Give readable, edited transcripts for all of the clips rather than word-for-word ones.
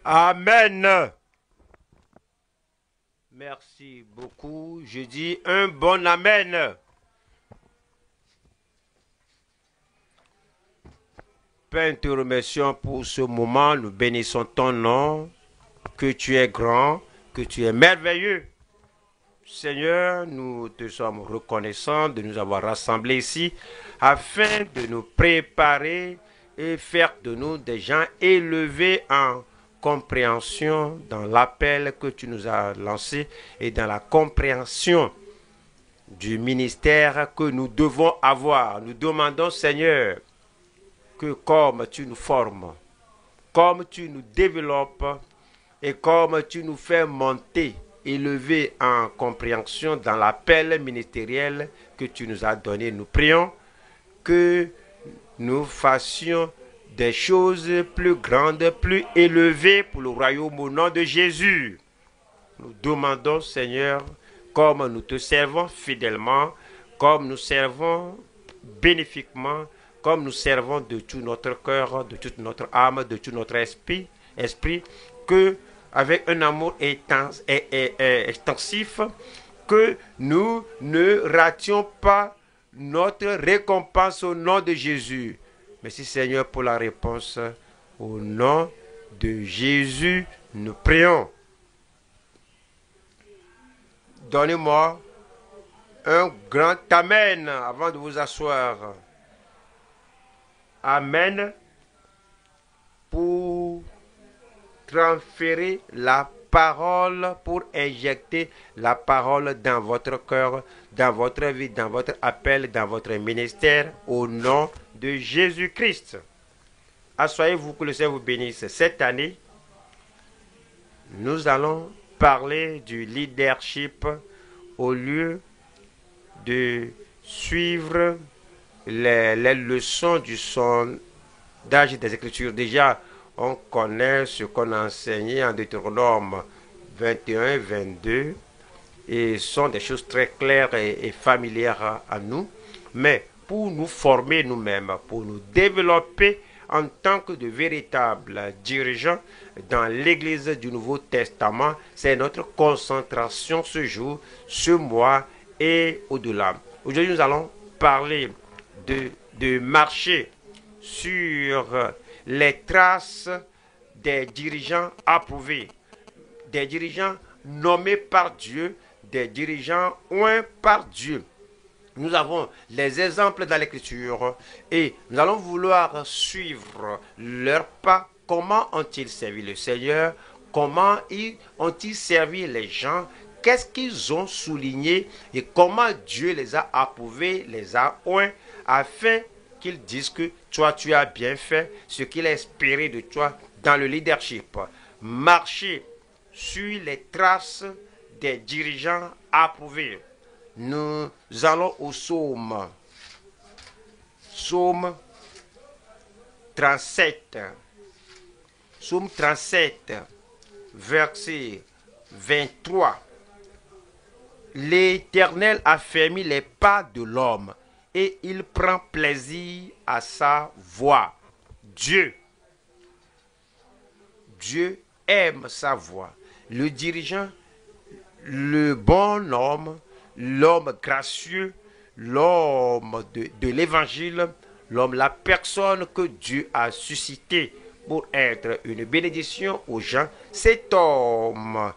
Amen. Merci beaucoup. Je dis un bon Amen. Père, nous te remercions pour ce moment. Nous bénissons ton nom. Que tu es grand, que tu es merveilleux. Seigneur, nous te sommes reconnaissants de nous avoir rassemblés ici afin de nous préparer et faire de nous des gens élevés en compréhension dans l'appel que tu nous as lancé et dans la compréhension du ministère que nous devons avoir. Nous demandons, Seigneur, que comme tu nous formes, comme tu nous développes et comme tu nous fais monter, élever en compréhension dans l'appel ministériel que tu nous as donné, nous prions que nous fassions des choses plus grandes, plus élevées pour le royaume au nom de Jésus. Nous demandons, Seigneur, comme nous te servons fidèlement, comme nous servons bénéfiquement, comme nous servons de tout notre cœur, de toute notre âme, de tout notre esprit, que avec un amour extensif, que nous ne rations pas notre récompense au nom de Jésus. Merci Seigneur pour la réponse. Au nom de Jésus, nous prions. Donnez-moi un grand Amen avant de vous asseoir. Amen pour transférer la parole, pour injecter la parole dans votre cœur, dans votre vie, dans votre appel, dans votre ministère, au nom de Jésus-Christ. Assoyez-vous, que le Seigneur vous bénisse. Cette année, nous allons parler du leadership au lieu de suivre les leçons du sondage des Écritures. Déjà, on connaît ce qu'on a enseigné en Deutéronome 21 et 22 et sont des choses très claires et familières à nous. Mais pour nous former nous-mêmes, pour nous développer en tant que de véritables dirigeants dans l'Église du Nouveau Testament, c'est notre concentration ce jour, ce mois et au-delà. Aujourd'hui, nous allons parler de marcher sur les traces des dirigeants approuvés, des dirigeants nommés par Dieu, des dirigeants oints par Dieu. Nous avons les exemples dans l'Écriture et nous allons vouloir suivre leurs pas. Comment ont-ils servi le Seigneur? Comment ont-ils servi les gens? Qu'est-ce qu'ils ont souligné et comment Dieu les a approuvés, les a oints, afin qu'ils disent que toi, tu as bien fait ce qu'il a espéré de toi dans le leadership. Marcher sur les traces des dirigeants approuvés. Nous allons au psaume. Psaume 37. Psaume 37, verset 23. L'Éternel a fermé les pas de l'homme et il prend plaisir à sa voix. Dieu aime sa voix. Le dirigeant, le bon homme, l'homme gracieux, l'homme de l'évangile, l'homme, la personne que Dieu a suscité pour être une bénédiction aux gens, cet homme,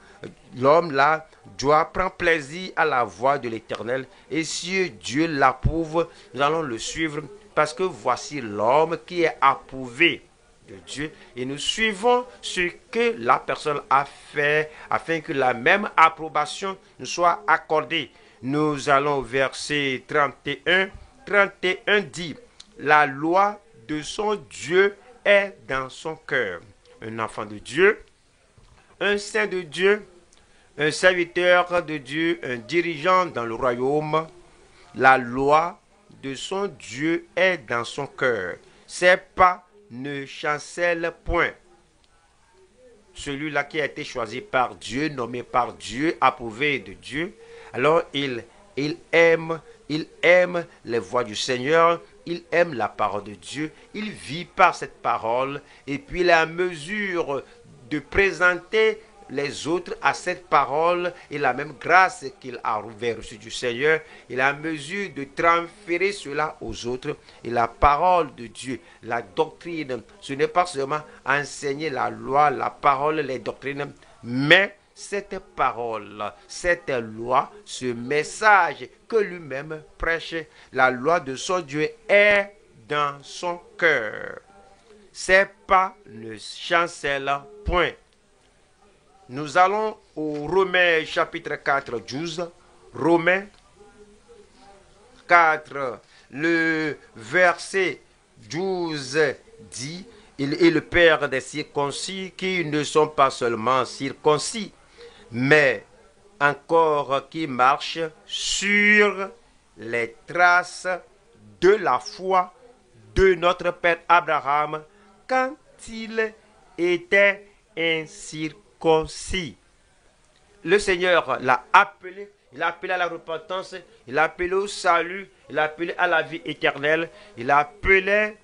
l'homme-là, doit prendre plaisir à la voix de l'Éternel. Et si Dieu l'approuve, nous allons le suivre parce que voici l'homme qui est approuvé de Dieu. Et nous suivons ce que la personne a fait afin que la même approbation nous soit accordée. Nous allons au verset 31. 31 dit, la loi de son Dieu est dans son cœur. Un enfant de Dieu, un saint de Dieu, un serviteur de Dieu, un dirigeant dans le royaume, la loi de son Dieu est dans son cœur. Ses pas ne chancellent point. Celui-là qui a été choisi par Dieu, nommé par Dieu, approuvé de Dieu, alors il aime les voies du Seigneur il aime la parole de Dieu, il vit par cette parole, et puis il est en mesure de présenter les autres à cette parole et la même grâce qu'il a reçue du Seigneur, il est en mesure de transférer cela aux autres. Et la parole de Dieu, la doctrine, ce n'est pas seulement enseigner la loi, la parole, les doctrines, mais cette parole, cette loi, ce message que lui-même prêche, la loi de son Dieu est dans son cœur. Ses pas ne chancellent point. Nous allons au Romains chapitre 4, 12. Romains 4, le verset 12 dit, il est le Père des circoncis qui ne sont pas seulement circoncis, mais encore qui marchent sur les traces de la foi de notre Père Abraham quand il était incirconcis. Le Seigneur l'a appelé, il a appelé à la repentance, il a appelé au salut, il a appelé à la vie éternelle, il a appelé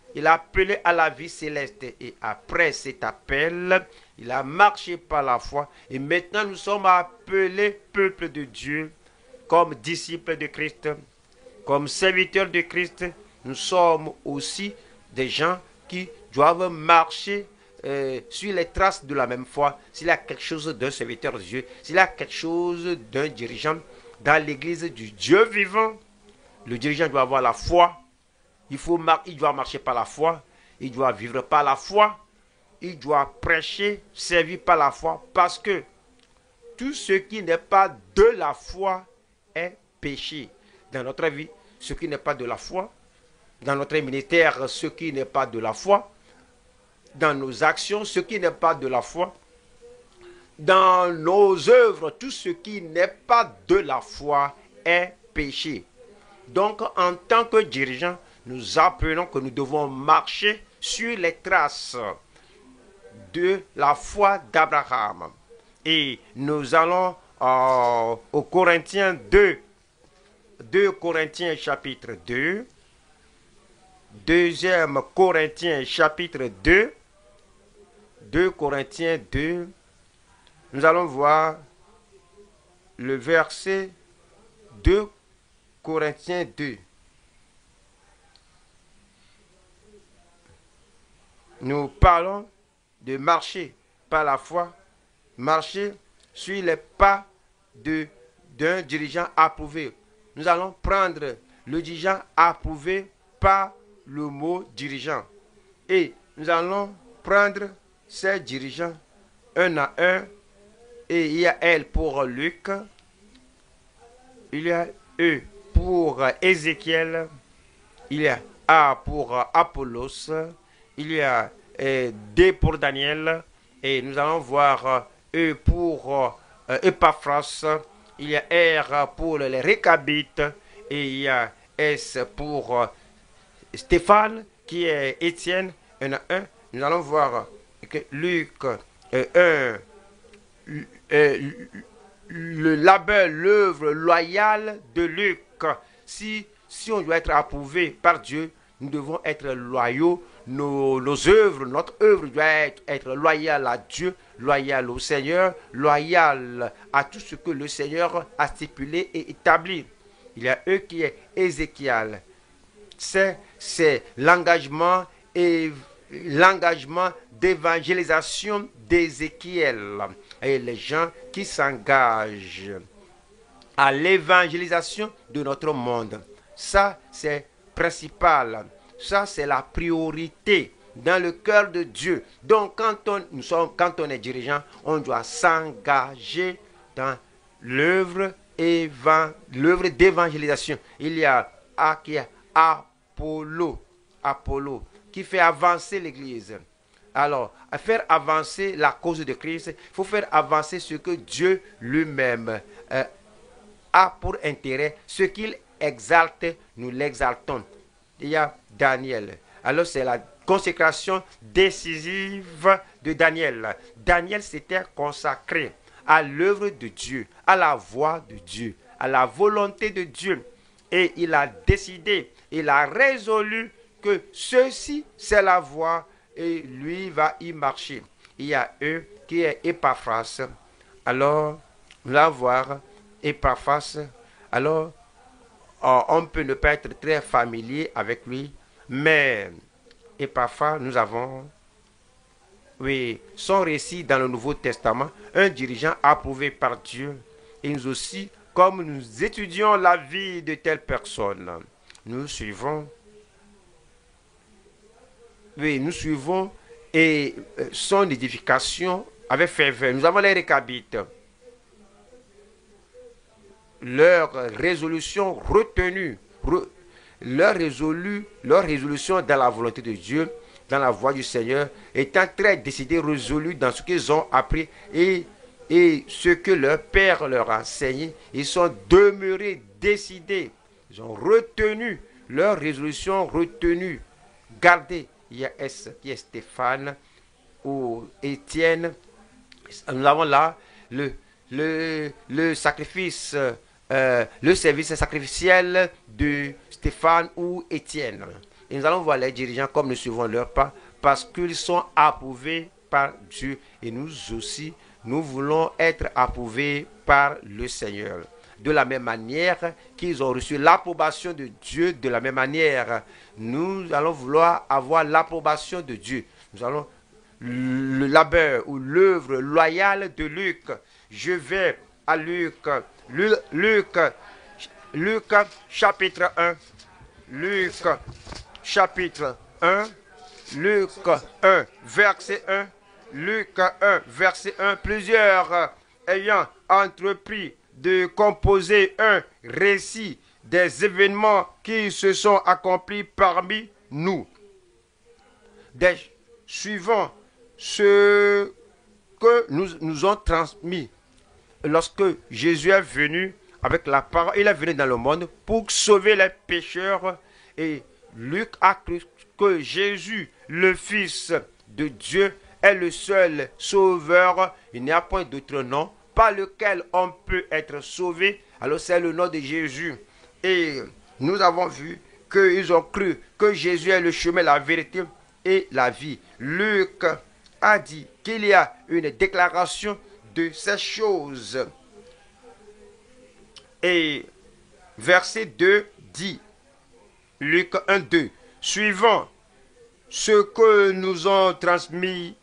à la vie céleste. Et après cet appel, il a marché par la foi. Et maintenant, nous sommes appelés peuple de Dieu, comme disciples de Christ, comme serviteurs de Christ. Nous sommes aussi des gens qui doivent marcher sur les traces de la même foi. S'il y a quelque chose d'un serviteur de Dieu, s'il y a quelque chose d'un dirigeant dans l'église du Dieu vivant, le dirigeant doit avoir la foi. Il doit marcher par la foi, il doit vivre par la foi, il doit prêcher, servir par la foi, parce que tout ce qui n'est pas de la foi est péché. Dans notre vie, ce qui n'est pas de la foi, dans notre ministère, ce qui n'est pas de la foi, dans nos actions, ce qui n'est pas de la foi, dans nos œuvres, tout ce qui n'est pas de la foi est péché. Donc, en tant que dirigeant, nous apprenons que nous devons marcher sur les traces de la foi d'Abraham. Et nous allons au Corinthiens 2. 2 Corinthiens chapitre 2. Deuxième Corinthiens chapitre 2. 2 Corinthiens 2. Nous allons voir le verset 2 Corinthiens 2. Nous parlons de marcher par la foi, marcher sur les pas d'un dirigeant approuvé. Nous allons prendre le dirigeant approuvé par le mot dirigeant. Et nous allons prendre ces dirigeants un à un. Et il y a L pour Luc, il y a E pour Ézéchiel, il y a A pour Apollos, il y a D pour Daniel, et nous allons voir E pour Epaphras, il y a R pour les Récabites, et il y a S pour Stéphane, qui est Étienne, un à un. Nous allons voir que Luc 1, le label, l'œuvre loyale de Luc. Si on doit être approuvé par Dieu, nous devons être loyaux. Nos œuvres, notre œuvre doit être loyale à Dieu, loyale au Seigneur, loyale à tout ce que le Seigneur a stipulé et établi. Il y a eux qui est Ézéchiel. C'est l'engagement d'évangélisation d'Ézéchiel. Et les gens qui s'engagent à l'évangélisation de notre monde. Ça, c'est principal. Ça, c'est la priorité dans le cœur de Dieu. Donc, quand on est dirigeant, on doit s'engager dans l'œuvre d'évangélisation. Il y a Apollo qui fait avancer l'Église. Alors, à faire avancer la cause de Christ, il faut faire avancer ce que Dieu lui-même a pour intérêt. Ce qu'il exalte, nous l'exaltons. Il y a Daniel. Alors, c'est la consécration décisive de Daniel. Daniel s'était consacré à l'œuvre de Dieu, à la voix de Dieu, à la volonté de Dieu. Et il a décidé Il a résolu que ceci, c'est la voie et lui va y marcher. Il y a eux qui est Épaphras. Alors, nous allons voir Épaphras. Alors, on peut ne pas être très familier avec lui, mais Épaphras, nous avons, oui, son récit dans le Nouveau Testament, un dirigeant approuvé par Dieu. Et nous aussi, comme nous étudions la vie de telle personne, nous suivons, oui, nous suivons et son édification avec ferveur. Nous avons les récabites. Leur résolution retenue, leur résolution dans la volonté de Dieu, dans la voie du Seigneur, étant très décidés, résolus dans ce qu'ils ont appris et ce que leur Père leur a enseigné, ils sont demeurés décidés. Ils ont retenu leur résolution, retenue, gardée. Il y a Stéphane ou Étienne. Nous avons là le sacrifice, le service sacrificiel de Stéphane ou Étienne. Et nous allons voir les dirigeants comme nous suivons leur pas parce qu'ils sont approuvés par Dieu. Et nous aussi, nous voulons être approuvés par le Seigneur. De la même manière qu'ils ont reçu l'approbation de Dieu, de la même manière, nous allons vouloir avoir l'approbation de Dieu. Nous allons le labeur ou l'œuvre loyale de Luc. Je vais à Luc chapitre 1. Luc chapitre 1. Luc 1, verset 1. Luc 1, verset 1. Plusieurs ayant entrepris de composer un récit des événements qui se sont accomplis parmi nous. Suivant ce que nous ont transmis. Lorsque Jésus est venu avec la parole, il est venu dans le monde pour sauver les pécheurs. Et Luc a cru que Jésus, le Fils de Dieu, est le seul sauveur. Il n'y a point d'autre nom par lequel on peut être sauvé. Alors c'est le nom de Jésus. Et nous avons vu qu'ils ont cru que Jésus est le chemin, la vérité et la vie. Luc a dit qu'il y a une déclaration de ces choses. Et verset 2 dit, Luc 1, 2, suivant ce que nous ont transmis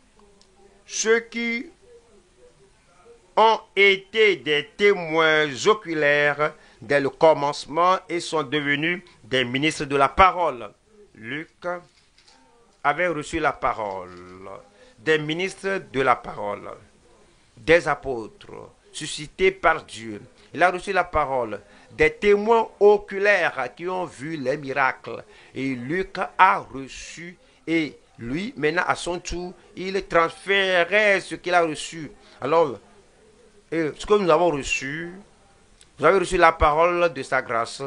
ceux qui ont été des témoins oculaires dès le commencement et sont devenus des ministres de la parole. Luc avait reçu la parole, des ministres de la parole, des apôtres, suscités par Dieu. Il a reçu la parole, des témoins oculaires qui ont vu les miracles. Et Luc a reçu, et lui, maintenant, à son tour, il transférait ce qu'il a reçu. Alors, ce que nous avons reçu, vous avez reçu la parole de sa grâce,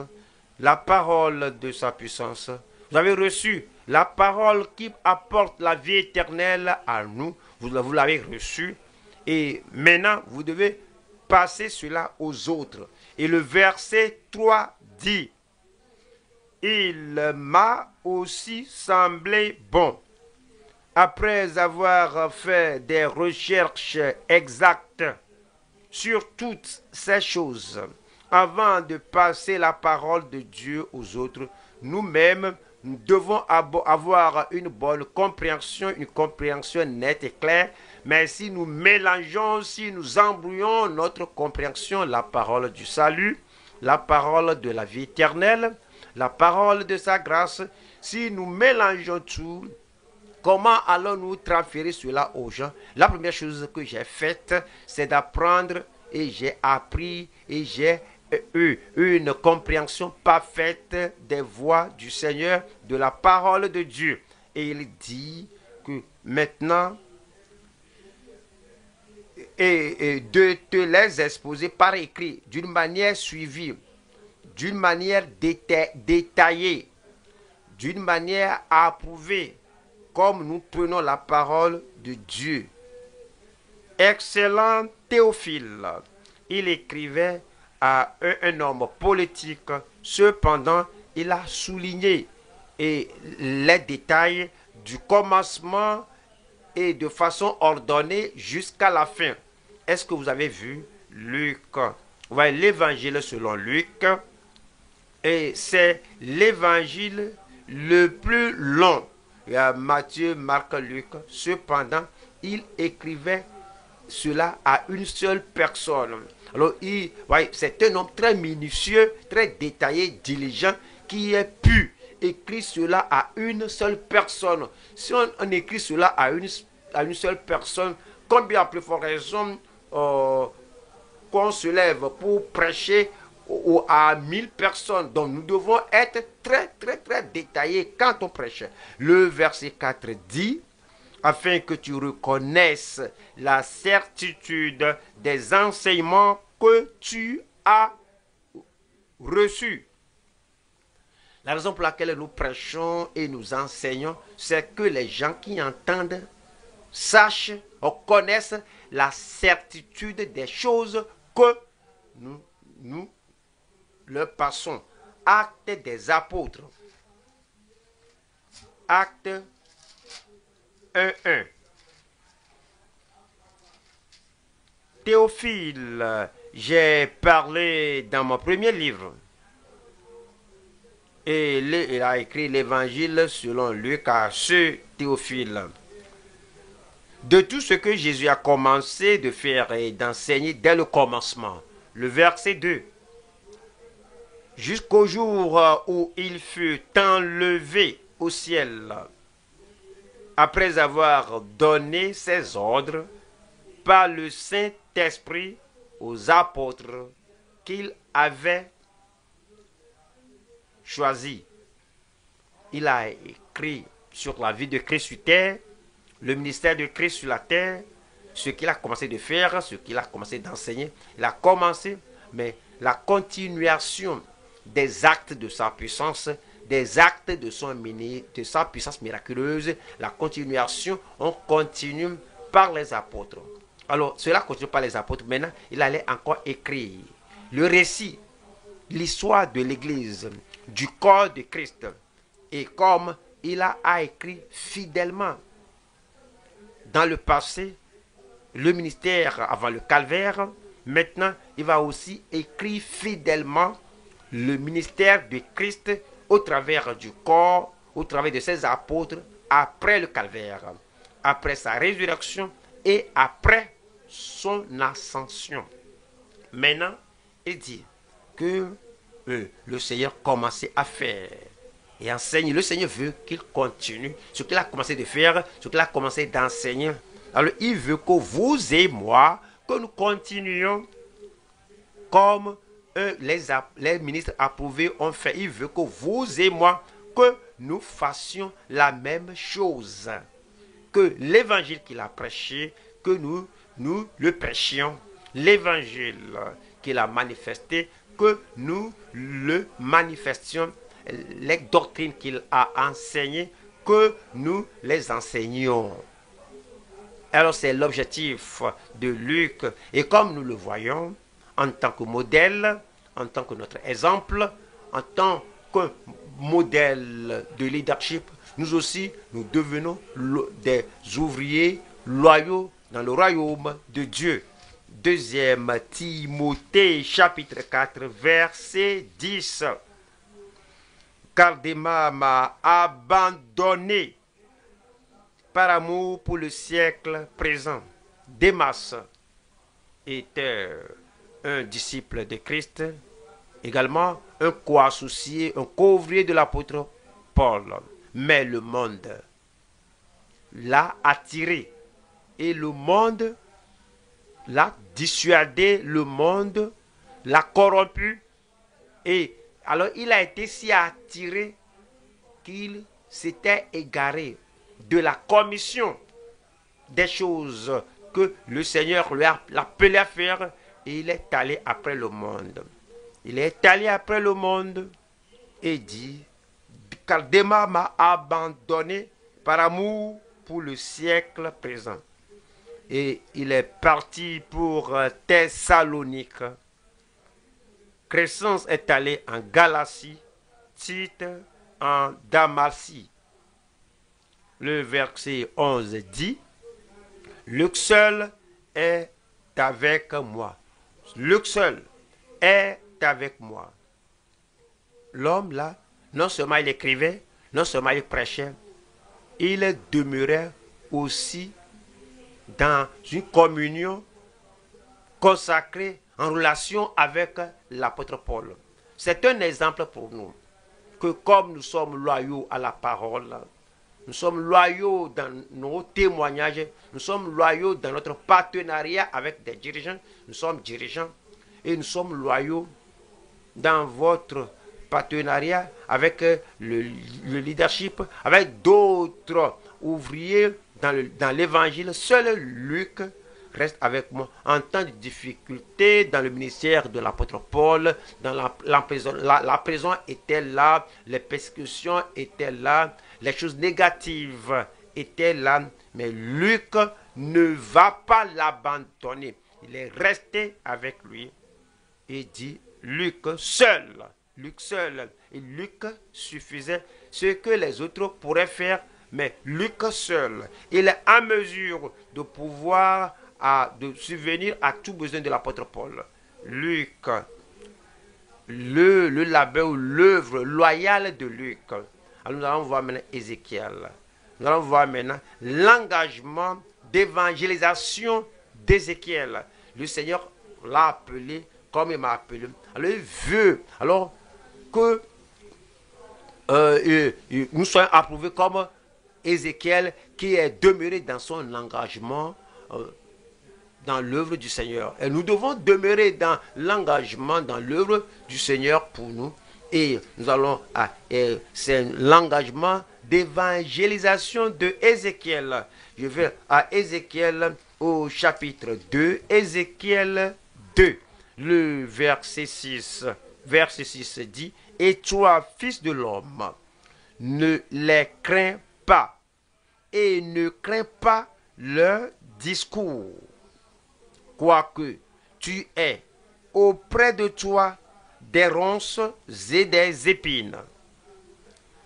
la parole de sa puissance. Vous avez reçu la parole qui apporte la vie éternelle à nous. Vous l'avez reçu. Et maintenant, vous devez passer cela aux autres. Et le verset 3 dit, il m'a aussi semblé bon, après avoir fait des recherches exactes sur toutes ces choses, avant de passer la parole de Dieu aux autres, nous-mêmes, nous devons avoir une bonne compréhension, une compréhension nette et claire. Mais si nous mélangeons, si nous embrouillons notre compréhension, la parole du salut, la parole de la vie éternelle, la parole de sa grâce, si nous mélangeons tout, comment allons-nous transférer cela aux gens? La première chose que j'ai faite, c'est d'apprendre et j'ai appris et j'ai eu une compréhension parfaite des voies du Seigneur, de la parole de Dieu. Et il dit que maintenant, et de te les exposer par écrit, d'une manière suivie, d'une manière détaillée, d'une manière approuvée, comme nous prenons la parole de Dieu. Excellent Théophile, il écrivait à un homme politique, cependant il a souligné et les détails du commencement et de façon ordonnée jusqu'à la fin. Est-ce que vous avez vu Luc? Vous voyez l'évangile selon Luc, et c'est l'évangile le plus long. Il y a Matthieu, Marc, Luc. Cependant, il écrivait cela à une seule personne. Alors, c'est un homme très minutieux, très détaillé, diligent, qui a pu écrire cela à une seule personne. Si on écrit cela à une seule personne, combien plus fort raison qu'on se lève pour prêcher à 1000 personnes. Donc nous devons être très très très détaillés quand on prêche. Le verset 4 dit, afin que tu reconnaisses la certitude des enseignements que tu as reçus. La raison pour laquelle nous prêchons et nous enseignons, c'est que les gens qui entendent sachent ou connaissent la certitude des choses que nous leur passons. Actes des apôtres. Acte 1.1. Théophile, j'ai parlé dans mon premier livre. Et il a écrit l'évangile selon Luc à ce Théophile. De tout ce que Jésus a commencé de faire et d'enseigner dès le commencement. Le verset 2. Jusqu'au jour où il fut enlevé au ciel, après avoir donné ses ordres par le Saint-Esprit aux apôtres qu'il avait choisis. Il a écrit sur la vie de Christ sur terre, le ministère de Christ sur la terre, ce qu'il a commencé de faire, ce qu'il a commencé d'enseigner. Il a commencé, mais la continuation des actes de sa puissance, des actes de sa puissance miraculeuse, la continuation, on continue par les apôtres. Alors, cela continue par les apôtres. Maintenant, il allait encore écrire le récit, l'histoire de l'Église, du corps de Christ. Et comme il a écrit fidèlement dans le passé, le ministère avant le calvaire, maintenant, il va aussi écrire fidèlement le ministère de Christ au travers du corps, au travers de ses apôtres, après le calvaire, après sa résurrection et après son ascension. Maintenant, il dit que le Seigneur commençait à faire et enseigne. Le Seigneur veut qu'il continue ce qu'il a commencé de faire, ce qu'il a commencé d'enseigner. Alors, il veut que vous et moi, que nous continuions comme les ministres approuvés ont fait. Il veut que vous et moi, que nous fassions la même chose. Que l'évangile qu'il a prêché, que nous le prêchions. L'évangile qu'il a manifesté, que nous le manifestions. Les doctrines qu'il a enseignées, que nous les enseignions. Alors c'est l'objectif de Luc. Et comme nous le voyons, en tant que modèle, en tant que notre exemple, en tant que modèle de leadership, nous aussi, nous devenons des ouvriers loyaux dans le royaume de Dieu. 2 Timothée chapitre 4 verset 10. Car Démas m'a abandonné par amour pour le siècle présent. Démas était un disciple de Christ, également un co-associé, un co-ouvrier de l'apôtre Paul. Mais le monde l'a attiré et le monde l'a dissuadé, le monde l'a corrompu. Et alors il a été si attiré qu'il s'était égaré de la commission des choses que le Seigneur lui a appelé à faire, et il est allé après le monde. Il est allé après le monde et dit, car Démas m'a abandonné par amour pour le siècle présent. Et il est parti pour Thessalonique. Crescence est allé en Galatie, Tite en Dalmatie. Le verset 11 dit, Luc seul est avec moi. Luc seul est avec moi. L'homme là, non seulement il écrivait, non seulement il prêchait, il demeurait aussi dans une communion consacrée en relation avec l'apôtre Paul. C'est un exemple pour nous que comme nous sommes loyaux à la parole, nous sommes loyaux dans nos témoignages, nous sommes loyaux dans notre partenariat avec des dirigeants, nous sommes dirigeants et nous sommes loyaux dans votre partenariat avec le leadership, avec d'autres ouvriers dans l'évangile. Seul Luc reste avec moi en temps de difficulté dans le ministère de l'apôtre Paul. Dans la prison était là, les persécutions étaient là, les choses négatives étaient là, mais Luc ne va pas l'abandonner. Il est resté avec lui et dit Luc seul. Et Luc suffisait ce que les autres pourraient faire, mais Luc seul. Il est en mesure de pouvoir de subvenir à tout besoin de l'apôtre Paul. Luc, le labeur ou l'œuvre loyale de Luc. Alors nous allons voir maintenant Ézéchiel. Nous allons voir maintenant l'engagement d'évangélisation d'Ézéchiel. Le Seigneur l'a appelé comme il m'a appelé. Alors il veut que nous soyons approuvés comme Ézéchiel qui est demeuré dans son engagement dans l'œuvre du Seigneur. Et nous devons demeurer dans l'engagement, dans l'œuvre du Seigneur pour nous. Et nous allons c'est l'engagement d'évangélisation de Ézéchiel. Je vais à Ézéchiel au chapitre 2. Ézéchiel 2, le verset 6. Verset 6 dit, et toi, fils de l'homme, ne les crains pas et ne crains pas leur discours. Quoique tu aies auprès de toi des ronces et des épines.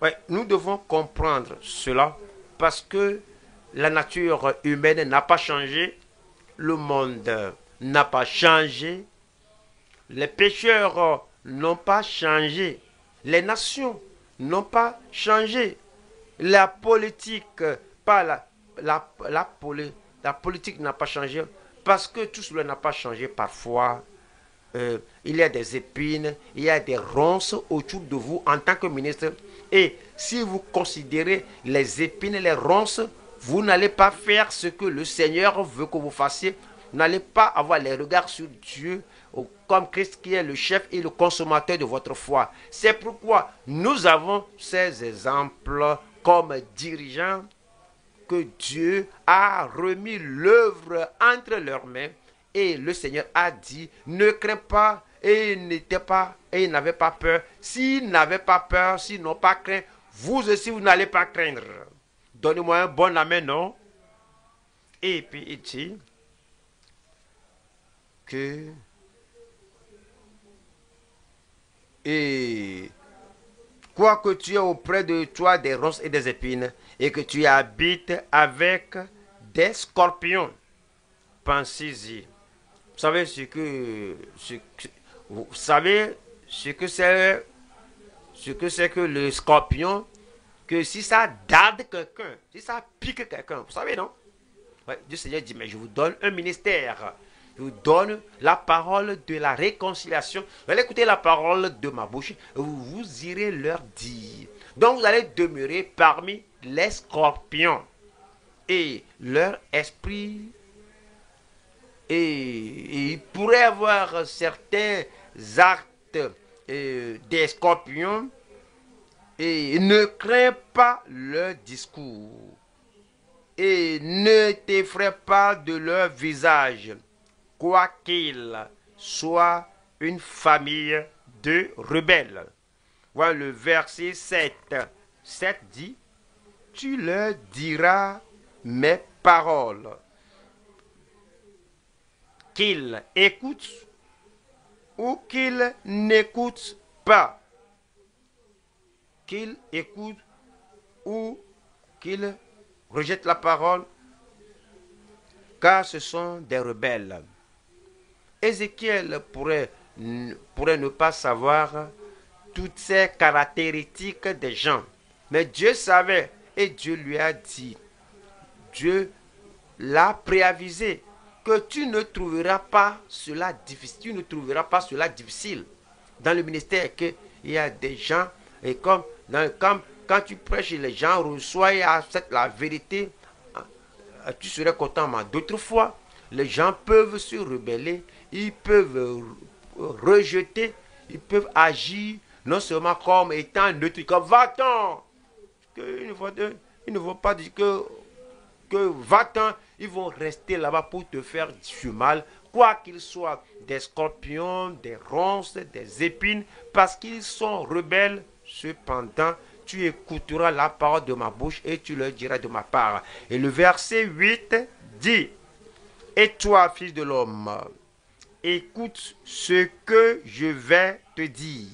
Ouais, nous devons comprendre cela parce que la nature humaine n'a pas changé, le monde n'a pas changé, les pécheurs n'ont pas changé, les nations n'ont pas changé, la politique, pas la politique n'a pas changé. Parce que tout cela n'a pas changé parfois, il y a des épines, il y a des ronces autour de vous en tant que ministre. Et si vous considérez les épines et les ronces, vous n'allez pas faire ce que le Seigneur veut que vous fassiez. Vous n'allez pas avoir les regards sur Dieu comme Christ qui est le chef et le consommateur de votre foi. C'est pourquoi nous avons ces exemples comme dirigeants que Dieu a remis l'œuvre entre leurs mains et le Seigneur a dit ne crains pas et ils n'avaient pas peur. S'ils n'avaient pas peur, s'ils n'ont pas craint, vous aussi vous n'allez pas craindre. Donnez-moi un bon amen, non? Et puis il dit que quoique tu aies auprès de toi des ronces et des épines, et que tu habites avec des scorpions. Pensez-y. Vous savez vous savez ce que c'est que le scorpion, que si ça darde quelqu'un, si ça pique quelqu'un, vous savez, non? Ouais, Dieu Seigneur dit, mais je vous donne un ministère. Je vous donne la parole de la réconciliation. Vous allez écouter la parole de ma bouche et vous irez leur dire. Donc vous allez demeurer parmi les scorpions. Et leur esprit, et il pourrait avoir certains actes des scorpions, et ne crains pas leur discours. Et ne t'effraie pas de leur visage, quoiqu'ils soient une famille de rebelles. Voilà le verset 7. 7 dit, tu leur diras mes paroles, qu'ils écoutent ou qu'ils n'écoutent pas. qu'il écoute ou qu'il rejette la parole, car ce sont des rebelles. Ézéchiel pourrait ne pas savoir toutes ces caractéristiques des gens, mais Dieu savait et Dieu lui a dit, Dieu l'a préavisé que tu ne trouveras pas cela difficile, dans le ministère, qu'il y a des gens, et comme quand tu prêches, les gens reçoivent et acceptent la vérité, tu serais content. Mais d'autres fois, les gens peuvent se rebeller, ils peuvent rejeter, ils peuvent agir non seulement comme étant neutre, comme va-t'en, ils ne vont pas dire que va-t'en, ils vont rester là-bas pour te faire du mal, quoi qu'ils soient, des scorpions, des ronces, des épines, parce qu'ils sont rebelles. Cependant, tu écouteras la parole de ma bouche et tu leur diras de ma part. Et le verset 8 dit, et toi, fils de l'homme, écoute ce que je vais te dire.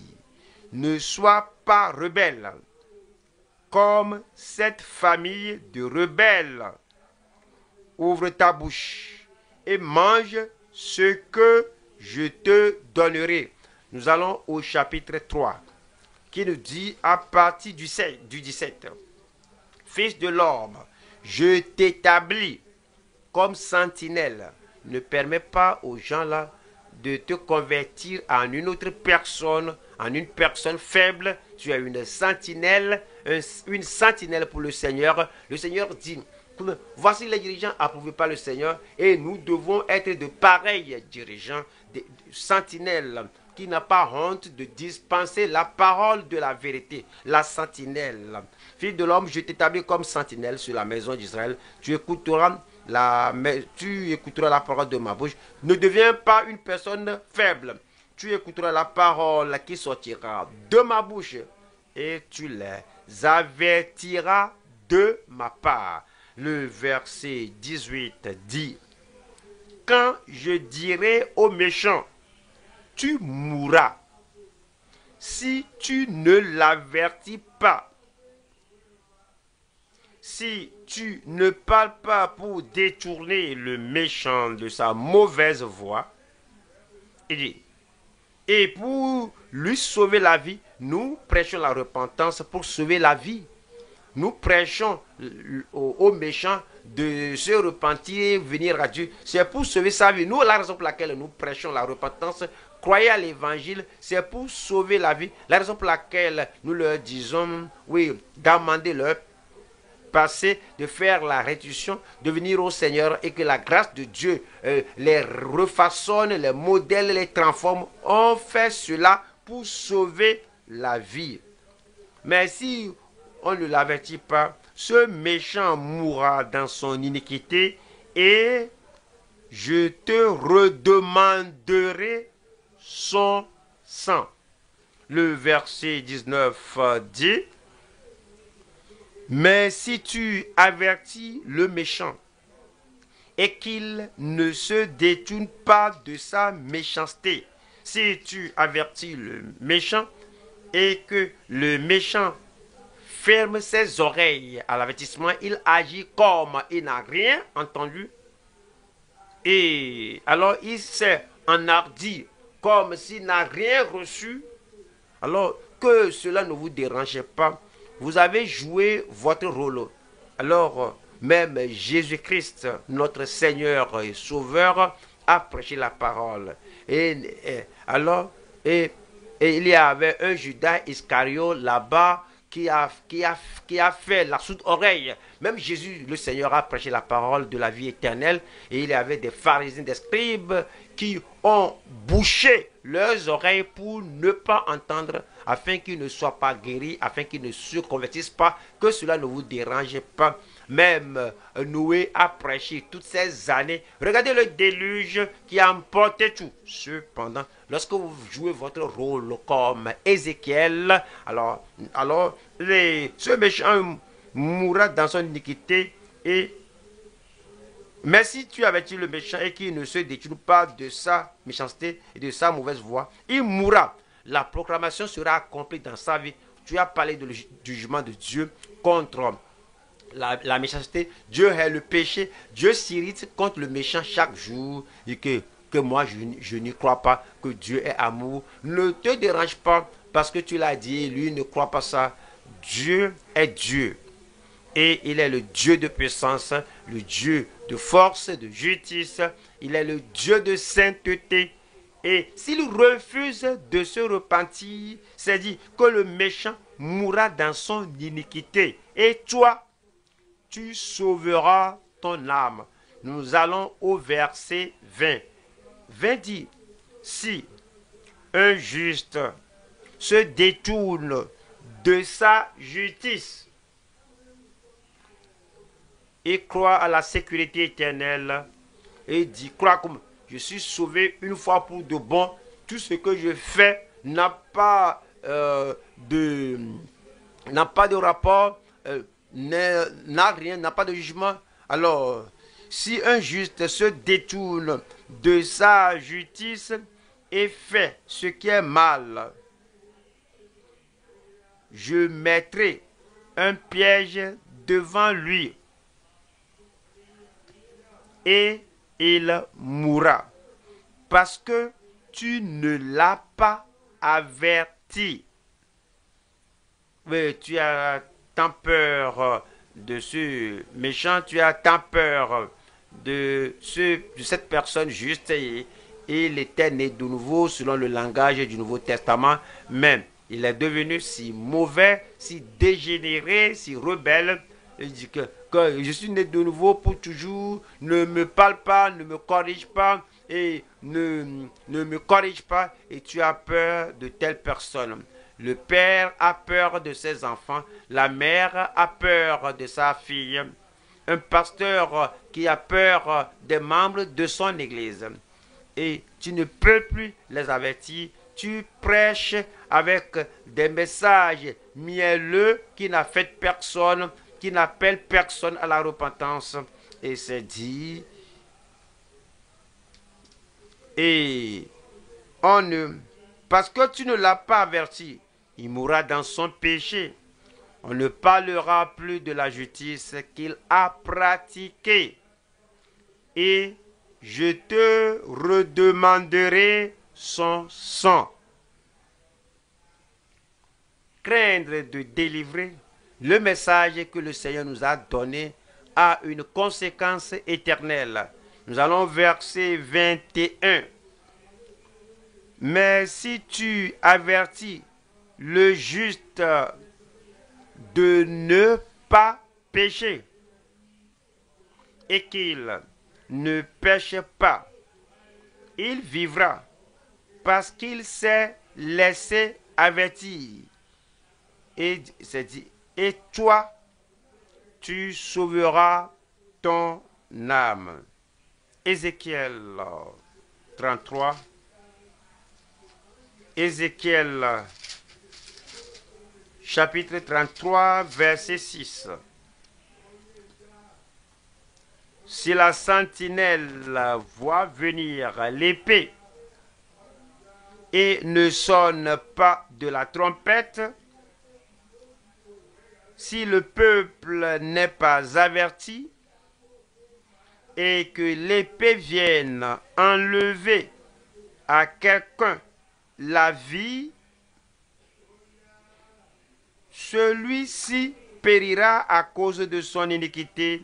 Ne sois pas rebelle, comme cette famille de rebelles. Ouvre ta bouche et mange ce que je te donnerai. Nous allons au chapitre 3, qui nous dit à partir du 17. Fils de l'homme, je t'établis comme sentinelle. Ne permets pas aux gens là de te convertir en une autre personne, en une personne faible. Tu es une sentinelle pour le Seigneur. Le Seigneur dit, voici les dirigeants approuvés par le Seigneur et nous devons être de pareils dirigeants, des sentinelles qui n'a pas honte de dispenser la parole de la vérité, la sentinelle. Fils de l'homme, je t'établis comme sentinelle sur la maison d'Israël. Tu écouteras la parole de ma bouche. Ne deviens pas une personne faible. Tu écouteras la parole qui sortira de ma bouche et tu les avertiras de ma part. Le verset 18 dit, quand je dirai aux méchants, tu mourras, si tu ne l'avertis pas. Si tu ne parles pas pour détourner le méchant de sa mauvaise voie, il dit, et pour lui sauver la vie, nous prêchons la repentance pour sauver la vie. Nous prêchons aux méchants de se repentir et venir à Dieu. C'est pour sauver sa vie. Nous, la raison pour laquelle nous prêchons la repentance, croyez à l'évangile, c'est pour sauver la vie. La raison pour laquelle nous leur disons, oui, d'amender leur passé, de faire la restitution, de venir au Seigneur et que la grâce de Dieu les refaçonne, les modèle, les transforme. On fait cela pour sauver la vie. Mais si on ne l'avertit pas, ce méchant mourra dans son iniquité et je te redemanderai son sang. Le verset 19 dit, mais si tu avertis le méchant et qu'il ne se détourne pas de sa méchanceté, si tu avertis le méchant et que le méchant ferme ses oreilles à l'avertissement, il agit comme il n'a rien entendu, et alors il s'est enhardi comme s'il n'a rien reçu, alors que cela ne vous dérange pas, vous avez joué votre rôle. Alors même Jésus-Christ, notre Seigneur et Sauveur, a prêché la parole. Et il y avait un Judas Iscariote là-bas qui a fait la sourde oreille. Même Jésus, le Seigneur, a prêché la parole de la vie éternelle. Et il y avait des pharisiens, des scribes qui ont bouché leurs oreilles pour ne pas entendre, afin qu'ils ne soient pas guéris, afin qu'ils ne se convertissent pas, que cela ne vous dérange pas. Même Noé a prêché toutes ces années. Regardez le déluge qui a emporté tout. Cependant, lorsque vous jouez votre rôle comme Ézéchiel, alors ce méchant mourra dans son iniquité. Mais si tu avertis le méchant et qu'il ne se détourne pas de sa méchanceté et de sa mauvaise voie, il mourra. La proclamation sera accomplie dans sa vie. tu as parlé du jugement de Dieu contre la méchanceté. Dieu est le péché. Dieu s'irrite contre le méchant chaque jour et que moi, je n'y crois pas, que Dieu est amour. Ne te dérange pas parce que tu l'as dit, lui ne croit pas ça. Dieu est Dieu. Et il est le Dieu de puissance, le Dieu de force, de justice. Il est le Dieu de sainteté. Et s'il refuse de se repentir, c'est dit que le méchant mourra dans son iniquité. Et toi, tu sauveras ton âme. Nous allons au verset 20. 20 dit, si un juste se détourne de sa justice et croit à la sécurité éternelle et dit, crois comme je suis sauvé une fois pour de bon, tout ce que je fais n'a pas de rapport, n'a rien, n'a pas de jugement. Alors, si un juste se détourne de sa justice et fait ce qui est mal, je mettrai un piège devant lui et il mourra, parce que tu ne l'as pas averti. Mais tu as tant peur de ce méchant, tu as tant peur de cette personne juste et il était né de nouveau selon le langage du Nouveau Testament, mais il est devenu si mauvais, si dégénéré, si rebelle. Il dit que je suis né de nouveau pour toujours, ne me parle pas, ne me corrige pas, et ne me corrige pas, et tu as peur de telle personne. Le père a peur de ses enfants, la mère a peur de sa fille, un pasteur qui a peur des membres de son église. Et tu ne peux plus les avertir, tu prêches avec des messages mielleux qui n'affectent personne, qui n'appellent personne à la repentance. Et c'est dit, et parce que tu ne l'as pas averti, il mourra dans son péché. On ne parlera plus de la justice qu'il a pratiquée. Et je te redemanderai son sang. Craindre de délivrer le message que le Seigneur nous a donné a une conséquence éternelle. Nous allons au verset 21. Mais si tu avertis le juste de ne pas pécher et qu'il ne pêche pas, il vivra parce qu'il s'est laissé avertir. Et c'est dit, et toi, tu sauveras ton âme. Ézéchiel 33. Ézéchiel chapitre 33, verset 6. Si la sentinelle voit venir l'épée et ne sonne pas de la trompette, si le peuple n'est pas averti et que l'épée vienne enlever à quelqu'un la vie, celui-ci périra à cause de son iniquité,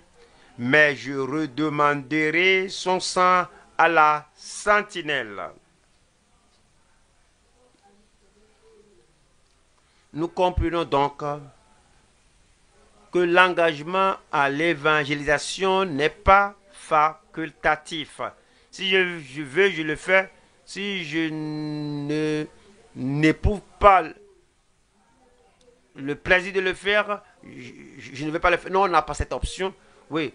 mais je redemanderai son sang à la sentinelle. Nous comprenons donc que l'engagement à l'évangélisation n'est pas facultatif. Si je veux, je le fais. Si je n'éprouve pas le plaisir de le faire, je ne vais pas le faire. Non, on n'a pas cette option. Oui,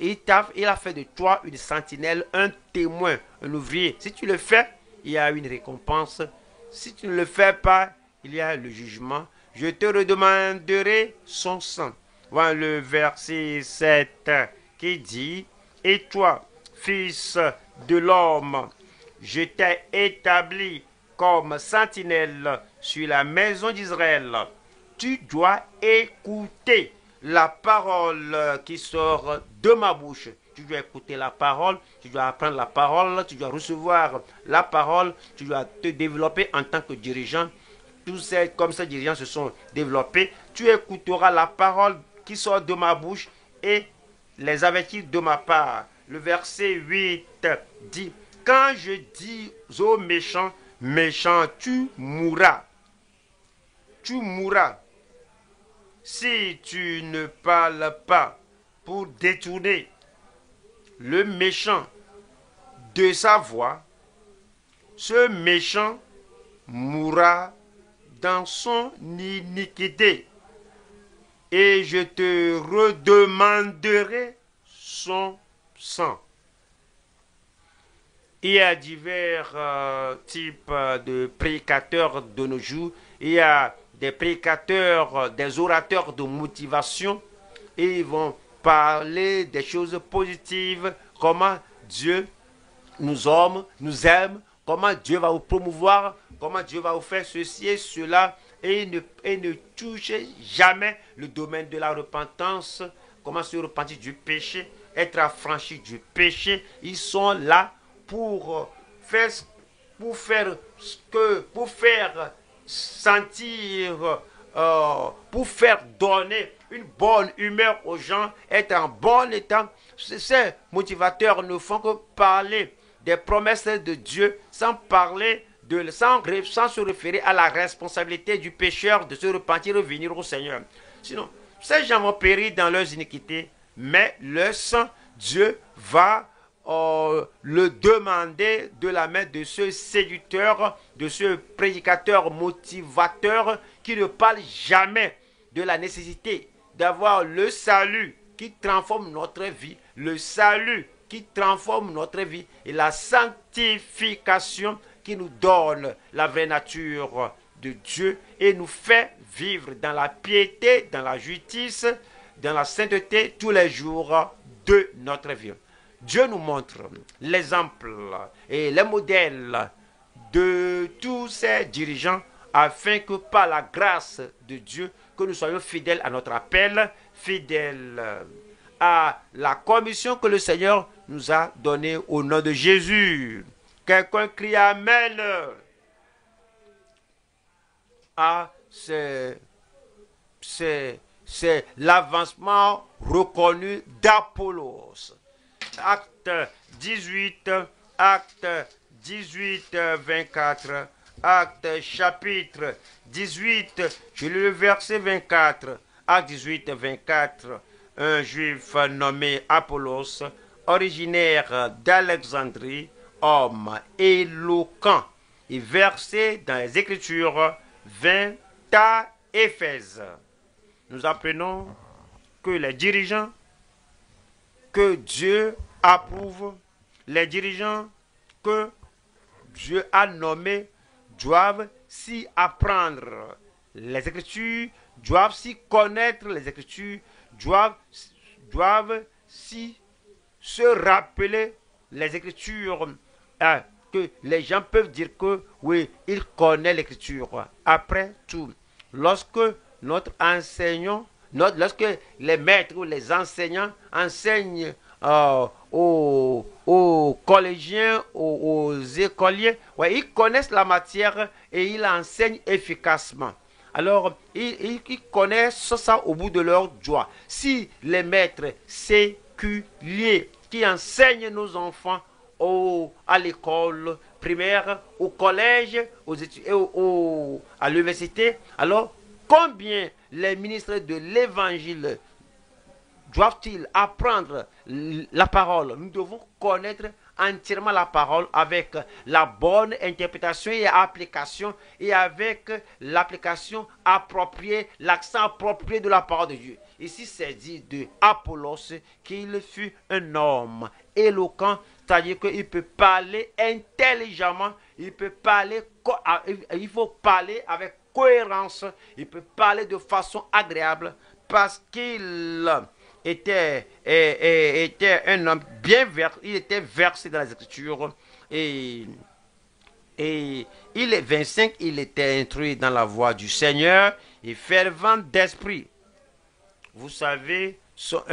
il a fait de toi une sentinelle, un témoin, un ouvrier. Si tu le fais, il y a une récompense. Si tu ne le fais pas, il y a le jugement. Je te redemanderai son sang. Voilà le verset 7 qui dit, et toi, fils de l'homme, je t'ai établi comme sentinelle sur la maison d'Israël. tu dois écouter la parole qui sort de ma bouche. Tu dois écouter la parole, tu dois apprendre la parole, tu dois recevoir la parole, tu dois te développer en tant que dirigeant. Comme ces dirigeants se sont développés, tu écouteras la parole qui sort de ma bouche et les avertir de ma part. Le verset 8 dit, quand je dis aux méchants, méchant, tu mourras. Tu mourras. Si tu ne parles pas pour détourner le méchant de sa voie, ce méchant mourra dans son iniquité et je te redemanderai son sang. Il y a divers types de prédicateurs de nos jours. Il y a des prédicateurs, des orateurs de motivation. Et ils vont parler des choses positives, comment Dieu nous aime, comment Dieu va vous promouvoir, comment Dieu va vous faire ceci et cela. Et ne touche jamais le domaine de la repentance, comment se repentir du péché, être affranchi du péché. Ils sont là pour faire sentir, pour faire donner une bonne humeur aux gens, être en bon état. Ces motivateurs ne font que parler des promesses de Dieu sans se référer à la responsabilité du pécheur de se repentir et revenir au Seigneur. Sinon, ces gens vont périr dans leurs iniquités, mais le sang, Dieu va le demander de la main de ce séducteur, de ce prédicateur motivateur qui ne parle jamais de la nécessité d'avoir le salut qui transforme notre vie, le salut qui transforme notre vie et la sanctification qui nous donne la vraie nature de Dieu et nous fait vivre dans la piété, dans la justice, dans la sainteté tous les jours de notre vie. Dieu nous montre l'exemple et les modèles de tous ces dirigeants afin que par la grâce de Dieu, que nous soyons fidèles à notre appel, fidèles à la commission que le Seigneur nous a donnée au nom de Jésus. Quelqu'un crie Amen. Ah, c'est l'avancement reconnu d'Apollos. Acte 18, 24, Acte chapitre 18, je lis le verset 24, Acte 18, 24, un juif nommé Apollos, originaire d'Alexandrie, homme éloquent et versé dans les Écritures, vint à Éphèse. Nous apprenons que les dirigeants que Dieu approuve, les dirigeants que Dieu a nommés doivent s'y apprendre les Écritures, doivent s'y connaître les Écritures, doivent s'y se rappeler les Écritures, que les gens peuvent dire que oui, ils connaissent l'Écriture. Après tout, lorsque notre enseignant, lorsque les maîtres ou les enseignants enseignent aux collégiens, aux écoliers, ouais, ils connaissent la matière et ils enseignent efficacement. Alors, ils connaissent ça au bout de leur doigt. Si les maîtres séculiers qui enseignent nos enfants à l'école primaire, au collège, à l'université, alors combien les ministres de l'évangile doivent-ils apprendre la parole? Nous devons connaître entièrement la parole avec la bonne interprétation et application et avec l'application appropriée, l'accent approprié de la parole de Dieu. Ici, c'est dit de Apollos qu'il fut un homme éloquent, c'est-à-dire qu'il peut parler intelligemment, il faut parler avec cohérence, il peut parler de façon agréable parce qu'il était un homme bien versé, il était versé dans les Écritures et Et il est 25, il était instruit dans la voie du Seigneur et fervent d'esprit. Vous savez, son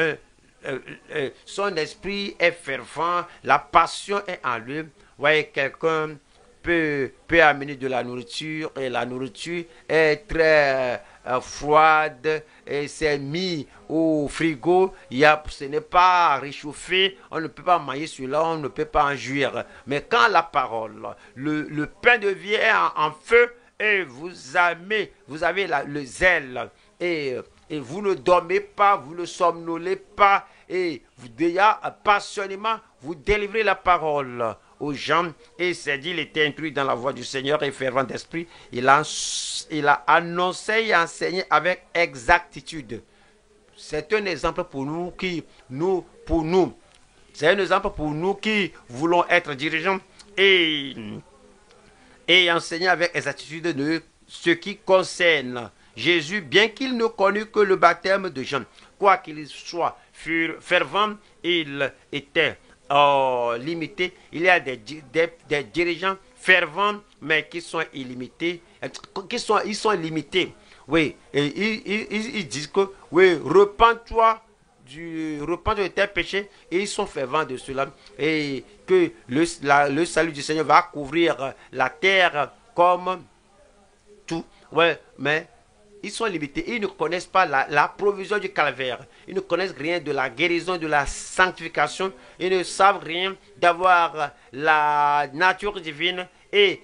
esprit est fervent, la passion est en lui. Vous voyez, quelqu'un peut amener de la nourriture et la nourriture est très froide et c'est mis au frigo. Ce n'est pas réchauffé, on ne peut pas manger cela, on ne peut pas en jouir. Mais quand la parole, le pain de vie est en feu et vous avez le zèle et vous ne dormez pas, vous ne somnolez pas et vous déjà passionnément vous délivrez la parole aux gens. Et c'est dit, il était instruit dans la voie du Seigneur et fervent d'esprit. Il a annoncé et enseigné avec exactitude. C'est un exemple pour nous c'est un exemple pour nous qui voulons être dirigeants et enseigner avec exactitude de ce qui concerne Jésus, bien qu'il ne connût que le baptême de Jean. Quoi qu'il soit fervent, il était limité. Il y a des dirigeants fervents, mais qui sont illimités. Ils sont limités. Oui, et ils disent que, oui, repens-toi de tes péchés, et ils sont fervents de cela. Et que le salut du Seigneur va couvrir la terre comme tout. Ouais, mais ils sont limités. Ils ne connaissent pas la provision du calvaire. Ils ne connaissent rien de la guérison, de la sanctification. Ils ne savent rien d'avoir la nature divine et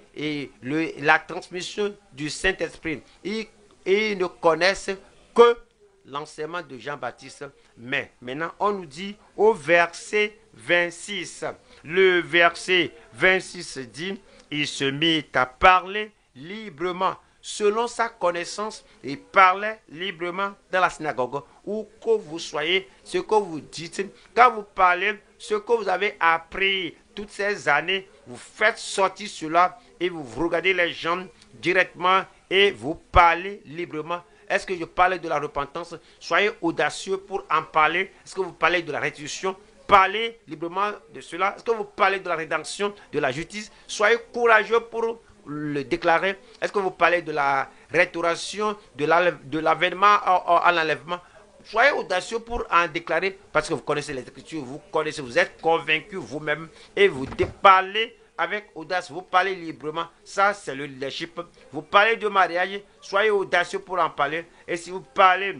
la transmission du Saint-Esprit. Ils ne connaissent que l'enseignement de Jean-Baptiste. Mais maintenant, on nous dit au verset 26. Le verset 26 dit, il se mit à parler librement selon sa connaissance et parlait librement dans la synagogue. Où que vous soyez, ce que vous dites, quand vous parlez, ce que vous avez appris toutes ces années, vous faites sortir cela et vous regardez les gens directement et vous parlez librement. Est-ce que je parle de la repentance? Soyez audacieux pour en parler. Est-ce que vous parlez de la restitution? Parlez librement de cela. Est-ce que vous parlez de la rédemption, de la justice? Soyez courageux pour le déclarer. Est-ce que vous parlez de la restauration, de l'avènement à l'enlèvement? Soyez audacieux pour en déclarer parce que vous connaissez les Écritures, vous êtes convaincu vous-même et vous parlez avec audace, vous parlez librement. Ça, c'est le leadership. Vous parlez de mariage, soyez audacieux pour en parler. Et si vous parlez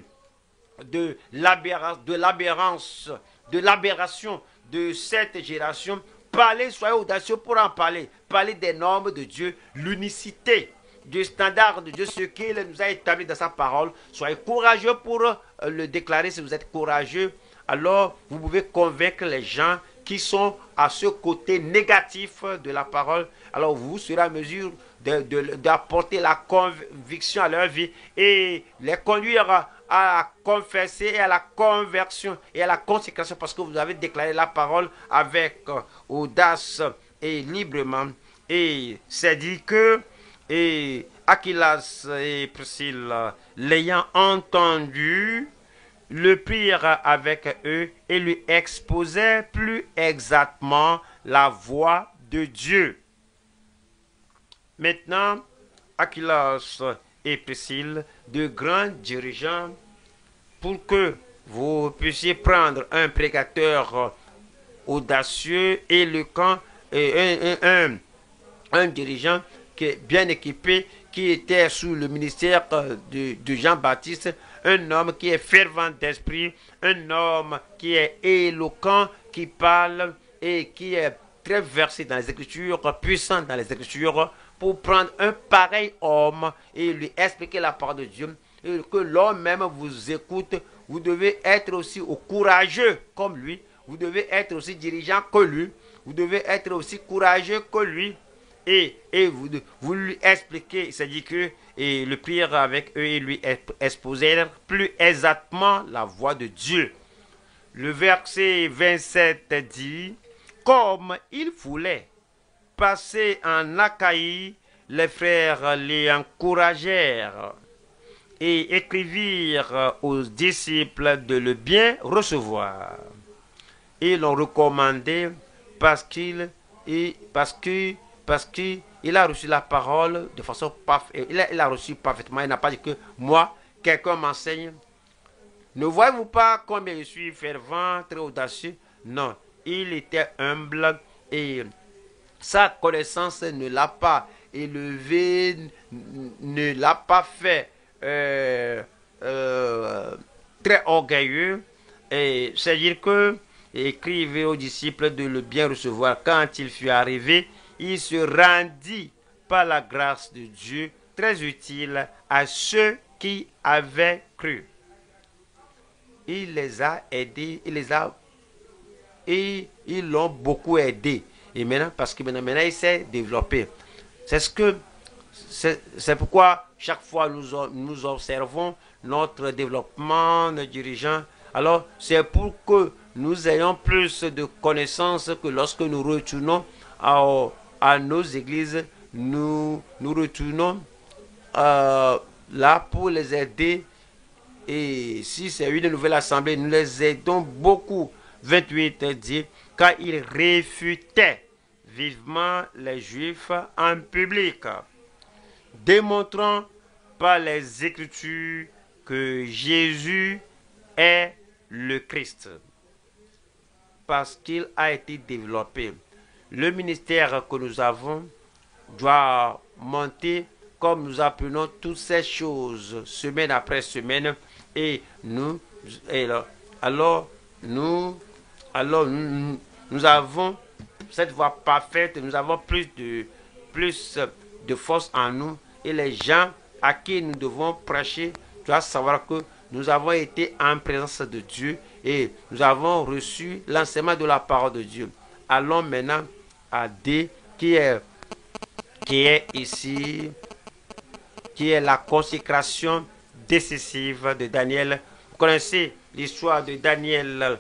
de l'aberration de cette génération, parlez, soyez audacieux pour en parler. Parlez des normes de Dieu, l'unicité du standard de Dieu, ce qu'il nous a établi dans sa parole. Soyez courageux pour le déclarer. Si vous êtes courageux, alors vous pouvez convaincre les gens qui sont à ce côté négatif de la parole. Alors vous serez en mesure d'apporter la conviction à leur vie et les conduire à confesser et à la conversion et à la consécration parce que vous avez déclaré la parole avec audace et librement. Et c'est dit que Aquilas et Priscille, l'ayant entendu, le prirent avec eux et lui exposaient plus exactement la voie de Dieu. Maintenant, Aquilas et Priscille, de grands dirigeants, pour que vous puissiez prendre un prédicateur audacieux, éloquent et un dirigeant qui est bien équipé, qui était sous le ministère de Jean-Baptiste, un homme qui est fervent d'esprit, un homme qui est éloquent, qui parle et qui est très versé dans les Écritures, puissant dans les Écritures, pour prendre un pareil homme et lui expliquer la parole de Dieu, et que l'homme même vous écoute. Vous devez être aussi courageux comme lui, vous devez être aussi dirigeant que lui, vous devez être aussi courageux que lui. Et vous lui expliquez, c'est-à-dire que le prière avec eux et lui exposer plus exactement la voix de Dieu. Le verset 27 dit, comme il voulait passer en Achaïe, les frères les encouragèrent et écrivirent aux disciples de le bien recevoir. Ils l'ont recommandé parce parce qu'il a reçu la parole de façon parfaite. Il a reçu parfaitement. Il n'a pas dit que moi, quelqu'un m'enseigne. Ne voyez-vous pas combien je suis fervent, très audacieux? Non, il était humble et sa connaissance ne l'a pas élevé, ne l'a pas fait très orgueilleux. Et c'est-à-dire que écrivez aux disciples de le bien recevoir. Quand il fut arrivé, il se rendit par la grâce de Dieu très utile à ceux qui avaient cru. Il les a aidés, et ils l'ont beaucoup aidé. Et maintenant, parce que maintenant il s'est développé. C'est pourquoi chaque fois nous observons notre développement, nos dirigeants. Alors, c'est pour que nous ayons plus de connaissances que lorsque nous retournons à nos églises, nous retournons là pour les aider. Et si c'est une nouvelle assemblée, nous les aidons beaucoup. 28 dit, car ils réfutaient vivement les Juifs en public, démontrant par les Écritures que Jésus est le Christ, parce qu'il a été développé. Le ministère que nous avons doit monter comme nous apprenons toutes ces choses semaine après semaine, et nous avons cette voie parfaite, nous avons plus de force en nous, et les gens à qui nous devons prêcher doivent savoir que nous avons été en présence de Dieu et nous avons reçu l'enseignement de la parole de Dieu. Allons maintenant à D, qui est ici, qui est la consécration décisive de Daniel. Vous connaissez l'histoire de Daniel,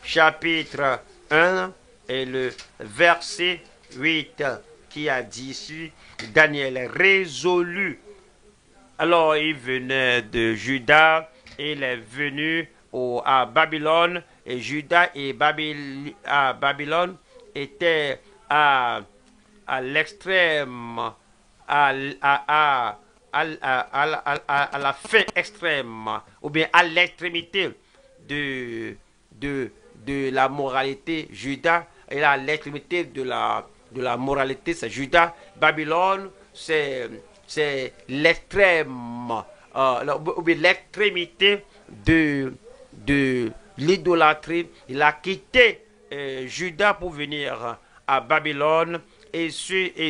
chapitre 1 et le verset 8 qui a dit ici, Daniel résolu. Alors il venait de Juda, il est venu à Babylone, et Juda et Babylone étaient à l'extrême, à la fin extrême, ou bien à l'extrémité de la moralité. Juda est à l'extrémité de la moralité, c'est Juda. Babylone, c'est l'extrême, ou bien l'extrémité de l'idolâtrie. Il a quitté Juda pour venir à Babylone, et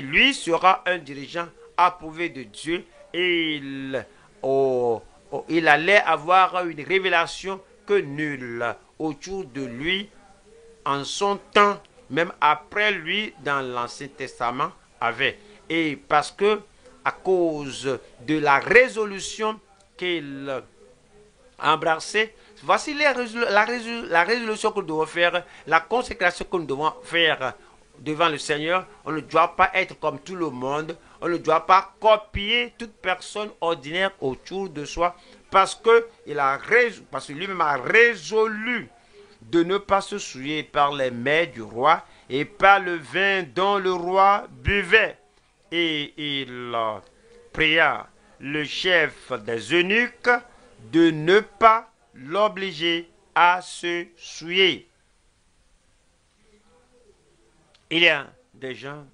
lui sera un dirigeant approuvé de Dieu, et il allait avoir une révélation que nul autour de lui en son temps, même après lui dans l'Ancien Testament, avait. Et parce que à cause de la résolution qu'il a embrassée, voici la résolution que nous devons faire, la consécration que nous devons faire devant le Seigneur. On ne doit pas être comme tout le monde. On ne doit pas copier toute personne ordinaire autour de soi, parce que lui-même a résolu de ne pas se souiller par les mets du roi et par le vin dont le roi buvait. Et il pria le chef des eunuques de ne pas l'obliger à se souiller. Il y a des gens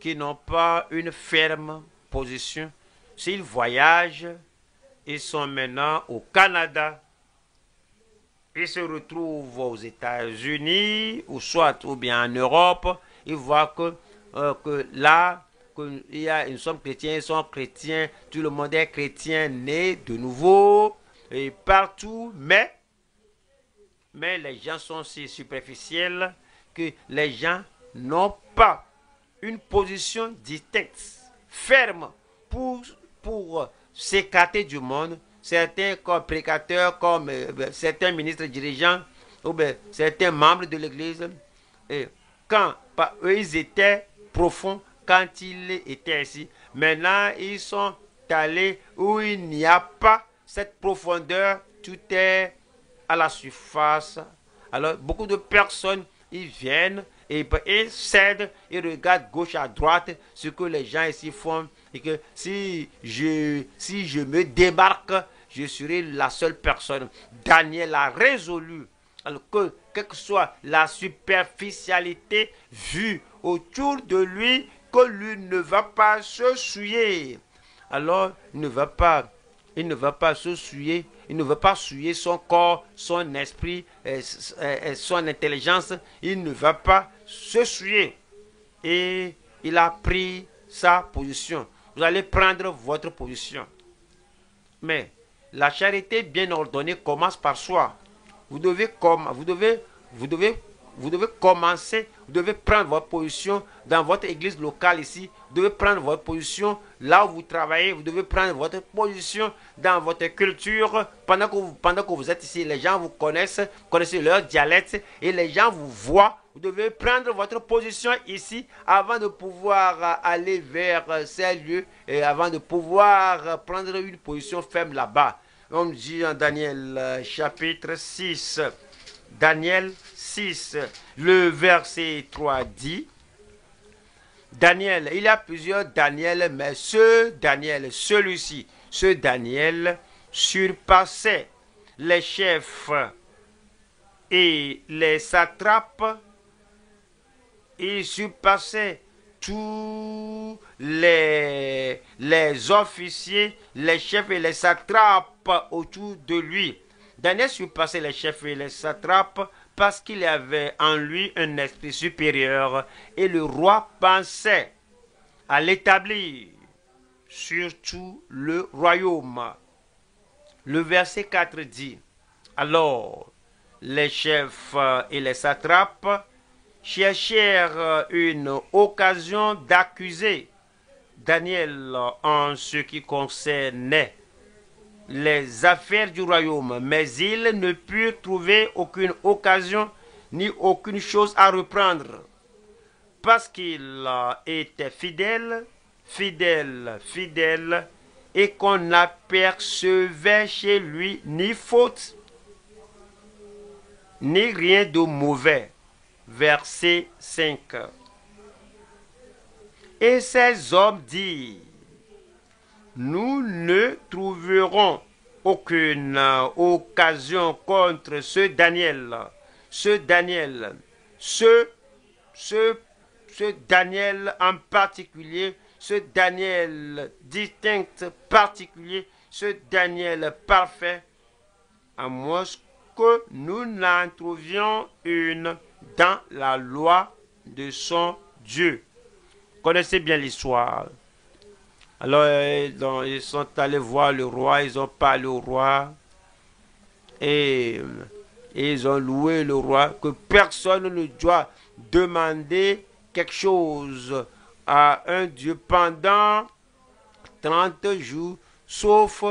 qui n'ont pas une ferme position. S'ils voyagent, ils sont maintenant au Canada, ils se retrouvent aux États-Unis, ou bien en Europe, ils voient que là, ils sont chrétiens, tout le monde est chrétien, né de nouveau, et partout, mais les gens sont si superficiels que les gens n'ont pas une position distincte, ferme, pour s'écarter du monde. Certains comme prédicateurs, comme certains ministres dirigeants, ou bien certains membres de l'Église, eux, ils étaient profonds quand ils étaient ici. Maintenant, ils sont allés où il n'y a pas cette profondeur, tout est à la surface. Alors, beaucoup de personnes, ils viennent il cède, il regarde gauche à droite ce que les gens ici font et que si je me démarque, je serai la seule personne. Daniel a résolu alors que quelle que soit la superficialité vue autour de lui, que lui ne va pas se souiller. Alors, il ne va pas se souiller, il ne va pas souiller son corps, son esprit, son intelligence, il ne va pas se souiller. Et il a pris sa position. Vous allez prendre votre position. Mais la charité bien ordonnée commence par soi. Vous devez commencer, vous devez prendre votre position dans votre église locale ici, vous devez prendre votre position là où vous travaillez, vous devez prendre votre position dans votre culture. Pendant que vous êtes ici, les gens vous connaissent leur dialecte et les gens vous voient. Vous devez prendre votre position ici avant de pouvoir aller vers ces lieux et avant de pouvoir prendre une position ferme là-bas. On dit en Daniel chapitre 6, Daniel 6, le verset 3 dit, Daniel, il y a plusieurs Daniel, mais celui-ci, ce Daniel surpassait les chefs et les satrapes, il surpassait tous les officiers, les chefs et les satrapes autour de lui. Daniel surpassait les chefs et les satrapes parce qu'il avait en lui un esprit supérieur et le roi pensait à l'établir sur tout le royaume. Le verset 4 dit, alors les chefs et les satrapes cherchèrent une occasion d'accuser Daniel en ce qui concernait les affaires du royaume, mais ils ne purent trouver aucune occasion ni aucune chose à reprendre, parce qu'il était fidèle, et qu'on n'apercevait chez lui ni faute, ni rien de mauvais. Verset 5. Et ces hommes disent, nous ne trouverons aucune occasion contre ce Daniel, ce Daniel en particulier, ce Daniel distinct particulier, ce Daniel parfait, à moins que nous n'en trouvions une dans la loi de son Dieu. Connaissez bien l'histoire. Alors, ils sont allés voir le roi, ils ont parlé au roi et ils ont loué le roi que personne ne doit demander quelque chose à un Dieu pendant 30 jours, sauf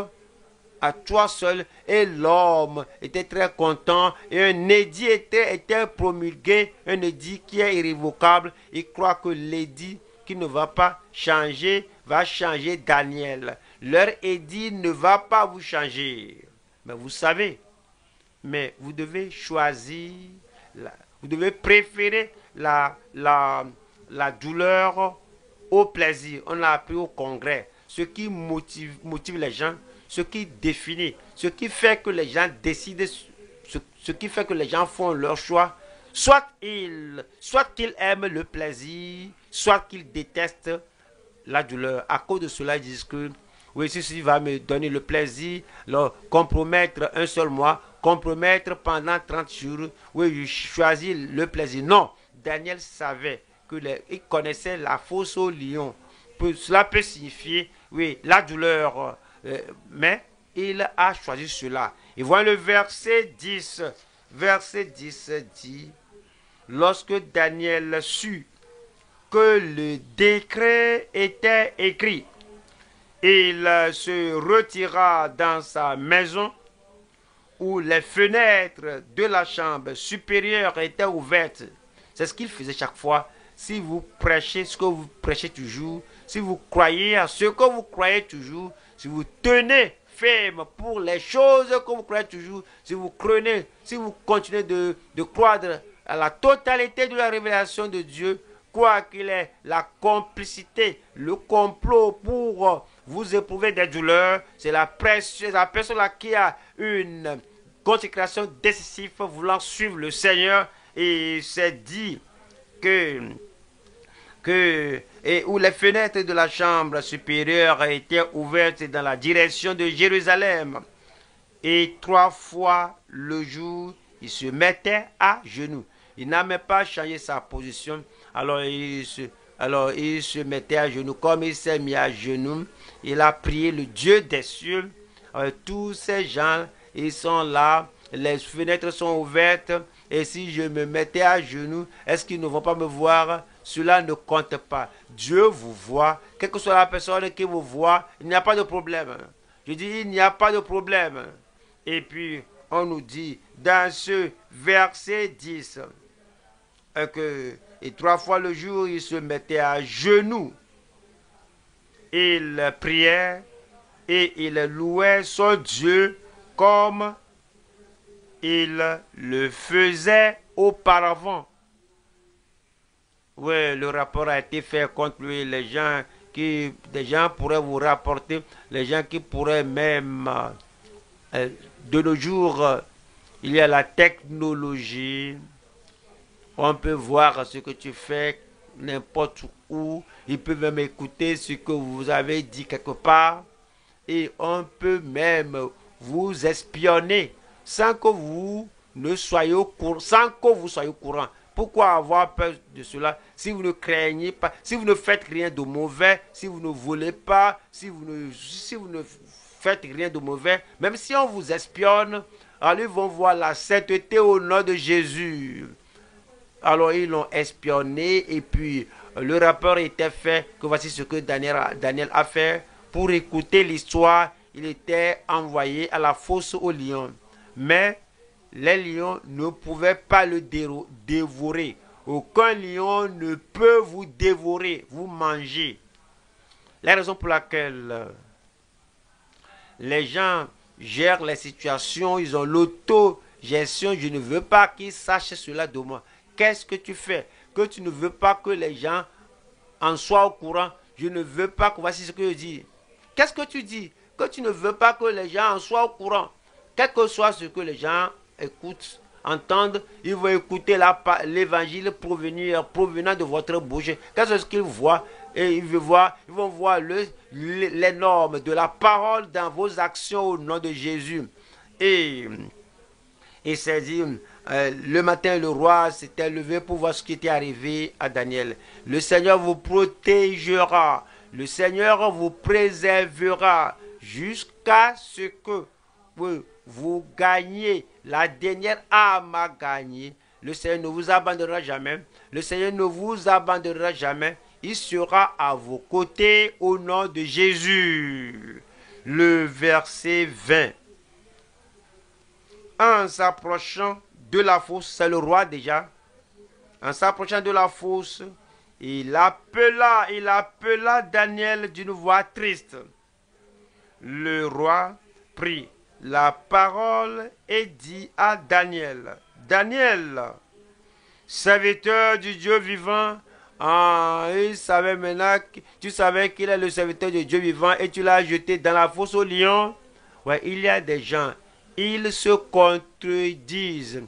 à toi seul. Et l'homme était très content et un édit était promulgué, un édit qui est irrévocable. Il croit que l'édit qui ne va pas changer va changer Daniel. Leur édit ne va pas vous changer. Mais vous savez, mais vous devez choisir, vous devez préférer la douleur au plaisir. On l'a appris au congrès. Ce qui motive les gens, ce qui définit, ce qui fait que les gens décident, ce qui fait que les gens font leur choix, soit qu'ils aiment le plaisir, soit qu'ils détestent la douleur. À cause de cela, ils disent que oui, ceci va me donner le plaisir, alors, compromettre un seul mois, compromettre pendant 30 jours, oui, je choisis le plaisir. Non, Daniel savait il connaissait la fosse au lion. Cela peut signifier, oui, la douleur, mais il a choisi cela. Et voilà le verset 10. Verset 10 dit, lorsque Daniel sut que le décret était écrit, il se retira dans sa maison où les fenêtres de la chambre supérieure étaient ouvertes. C'est ce qu'il faisait chaque fois. Si vous prêchez ce que vous prêchez toujours, si vous croyez à ce que vous croyez toujours, si vous tenez ferme pour les choses que vous croyez toujours, si vous continuez de croire à la totalité de la révélation de Dieu, quoi qu'il ait la complicité, le complot pour vous éprouver des douleurs, c'est la personne là qui a une consécration décisive voulant suivre le Seigneur et s'est dit et où les fenêtres de la chambre supérieure étaient ouvertes dans la direction de Jérusalem. Et 3 fois le jour, il se mettait à genoux. Il n'a même pas changé sa position. Alors il se mettait à genoux. Comme il s'est mis à genoux, il a prié le Dieu des cieux. Tous ces gens, ils sont là. Les fenêtres sont ouvertes. Et si je me mettais à genoux, est-ce qu'ils ne vont pas me voir? Cela ne compte pas. Dieu vous voit. Quelle que soit la personne qui vous voit, il n'y a pas de problème. Je dis, il n'y a pas de problème. Et puis, on nous dit dans ce verset 10 et 3 fois le jour, il se mettait à genoux. Il priait et il louait son Dieu comme il le faisait auparavant. Oui, le rapport a été fait contre lui. Des gens pourraient vous rapporter, les gens qui pourraient même, de nos jours, il y a la technologie. On peut voir ce que tu fais n'importe où. Ils peuvent même écouter ce que vous avez dit quelque part. Et on peut même vous espionner sans que vous soyez au courant. Pourquoi avoir peur de cela si vous ne craignez pas, si vous ne faites rien de mauvais, si vous ne volez pas, si vous ne faites rien de mauvais, même si on vous espionne, alors ils vont voir la sainteté au nom de Jésus. Alors ils l'ont espionné et puis le rapport était fait que voici ce que Daniel a fait. Pour écouter l'histoire, il était envoyé à la fosse aux lions. Mais les lions ne pouvaient pas le dévorer. Aucun lion ne peut vous dévorer, vous manger. La raison pour laquelle les gens gèrent les situations, ils ont l'autogestion. Je ne veux pas qu'ils sachent cela de moi. Qu'est-ce que tu fais? Que tu ne veux pas que les gens en soient au courant. Je ne veux pas que voici ce que je dis. Qu'est-ce que tu dis? Que tu ne veux pas que les gens en soient au courant. Quel que soit ce que les gens écoutent, entendent, ils vont écouter l'évangile provenant de votre bouche. Qu'est-ce qu'ils voient? Et ils vont voir les normes de la parole dans vos actions au nom de Jésus. Et c'est dit, le matin, le roi s'était levé pour voir ce qui était arrivé à Daniel. Le Seigneur vous protégera. Le Seigneur vous préservera jusqu'à ce que vous gagniez la dernière âme à gagner. Le Seigneur ne vous abandonnera jamais. Le Seigneur ne vous abandonnera jamais. Il sera à vos côtés au nom de Jésus. Le verset 20. En s'approchant de la fosse, c'est le roi déjà. En s'approchant de la fosse, il appela Daniel d'une voix triste. Le roi prit la parole et dit à Daniel, Daniel, serviteur du Dieu vivant, il savait maintenant, tu savais qu'il est le serviteur du Dieu vivant et tu l'as jeté dans la fosse aux lions. Ouais, il y a des gens, ils se contredisent.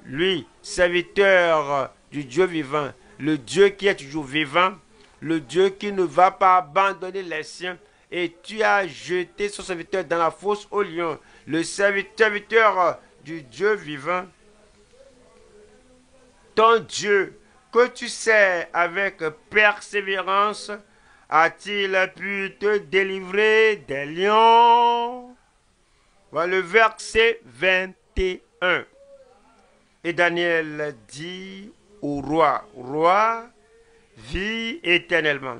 Lui, serviteur du Dieu vivant, le Dieu qui est toujours vivant, le Dieu qui ne va pas abandonner les siens, et tu as jeté son serviteur dans la fosse aux lions, le serviteur du Dieu vivant, ton Dieu, que tu sers avec persévérance, a-t-il pu te délivrer des lions? Voilà le verset 21. Et Daniel dit au roi, roi, vis éternellement.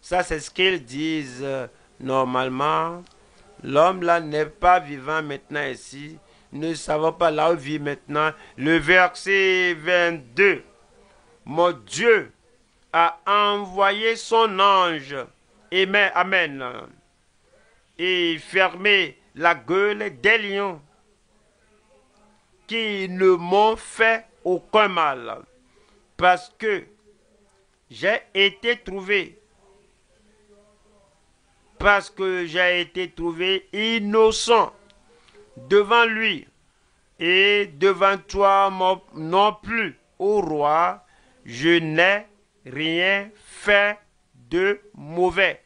Ça, c'est ce qu'ils disent normalement. L'homme là n'est pas vivant maintenant ici. Nous ne savons pas là où il vit maintenant. Le verset 22. Mon Dieu a envoyé son ange. Amen. Et fermé la gueule des lions qui ne m'ont fait aucun mal, parce que j'ai été trouvé innocent devant lui et devant toi non plus, ô roi, je n'ai rien fait de mauvais.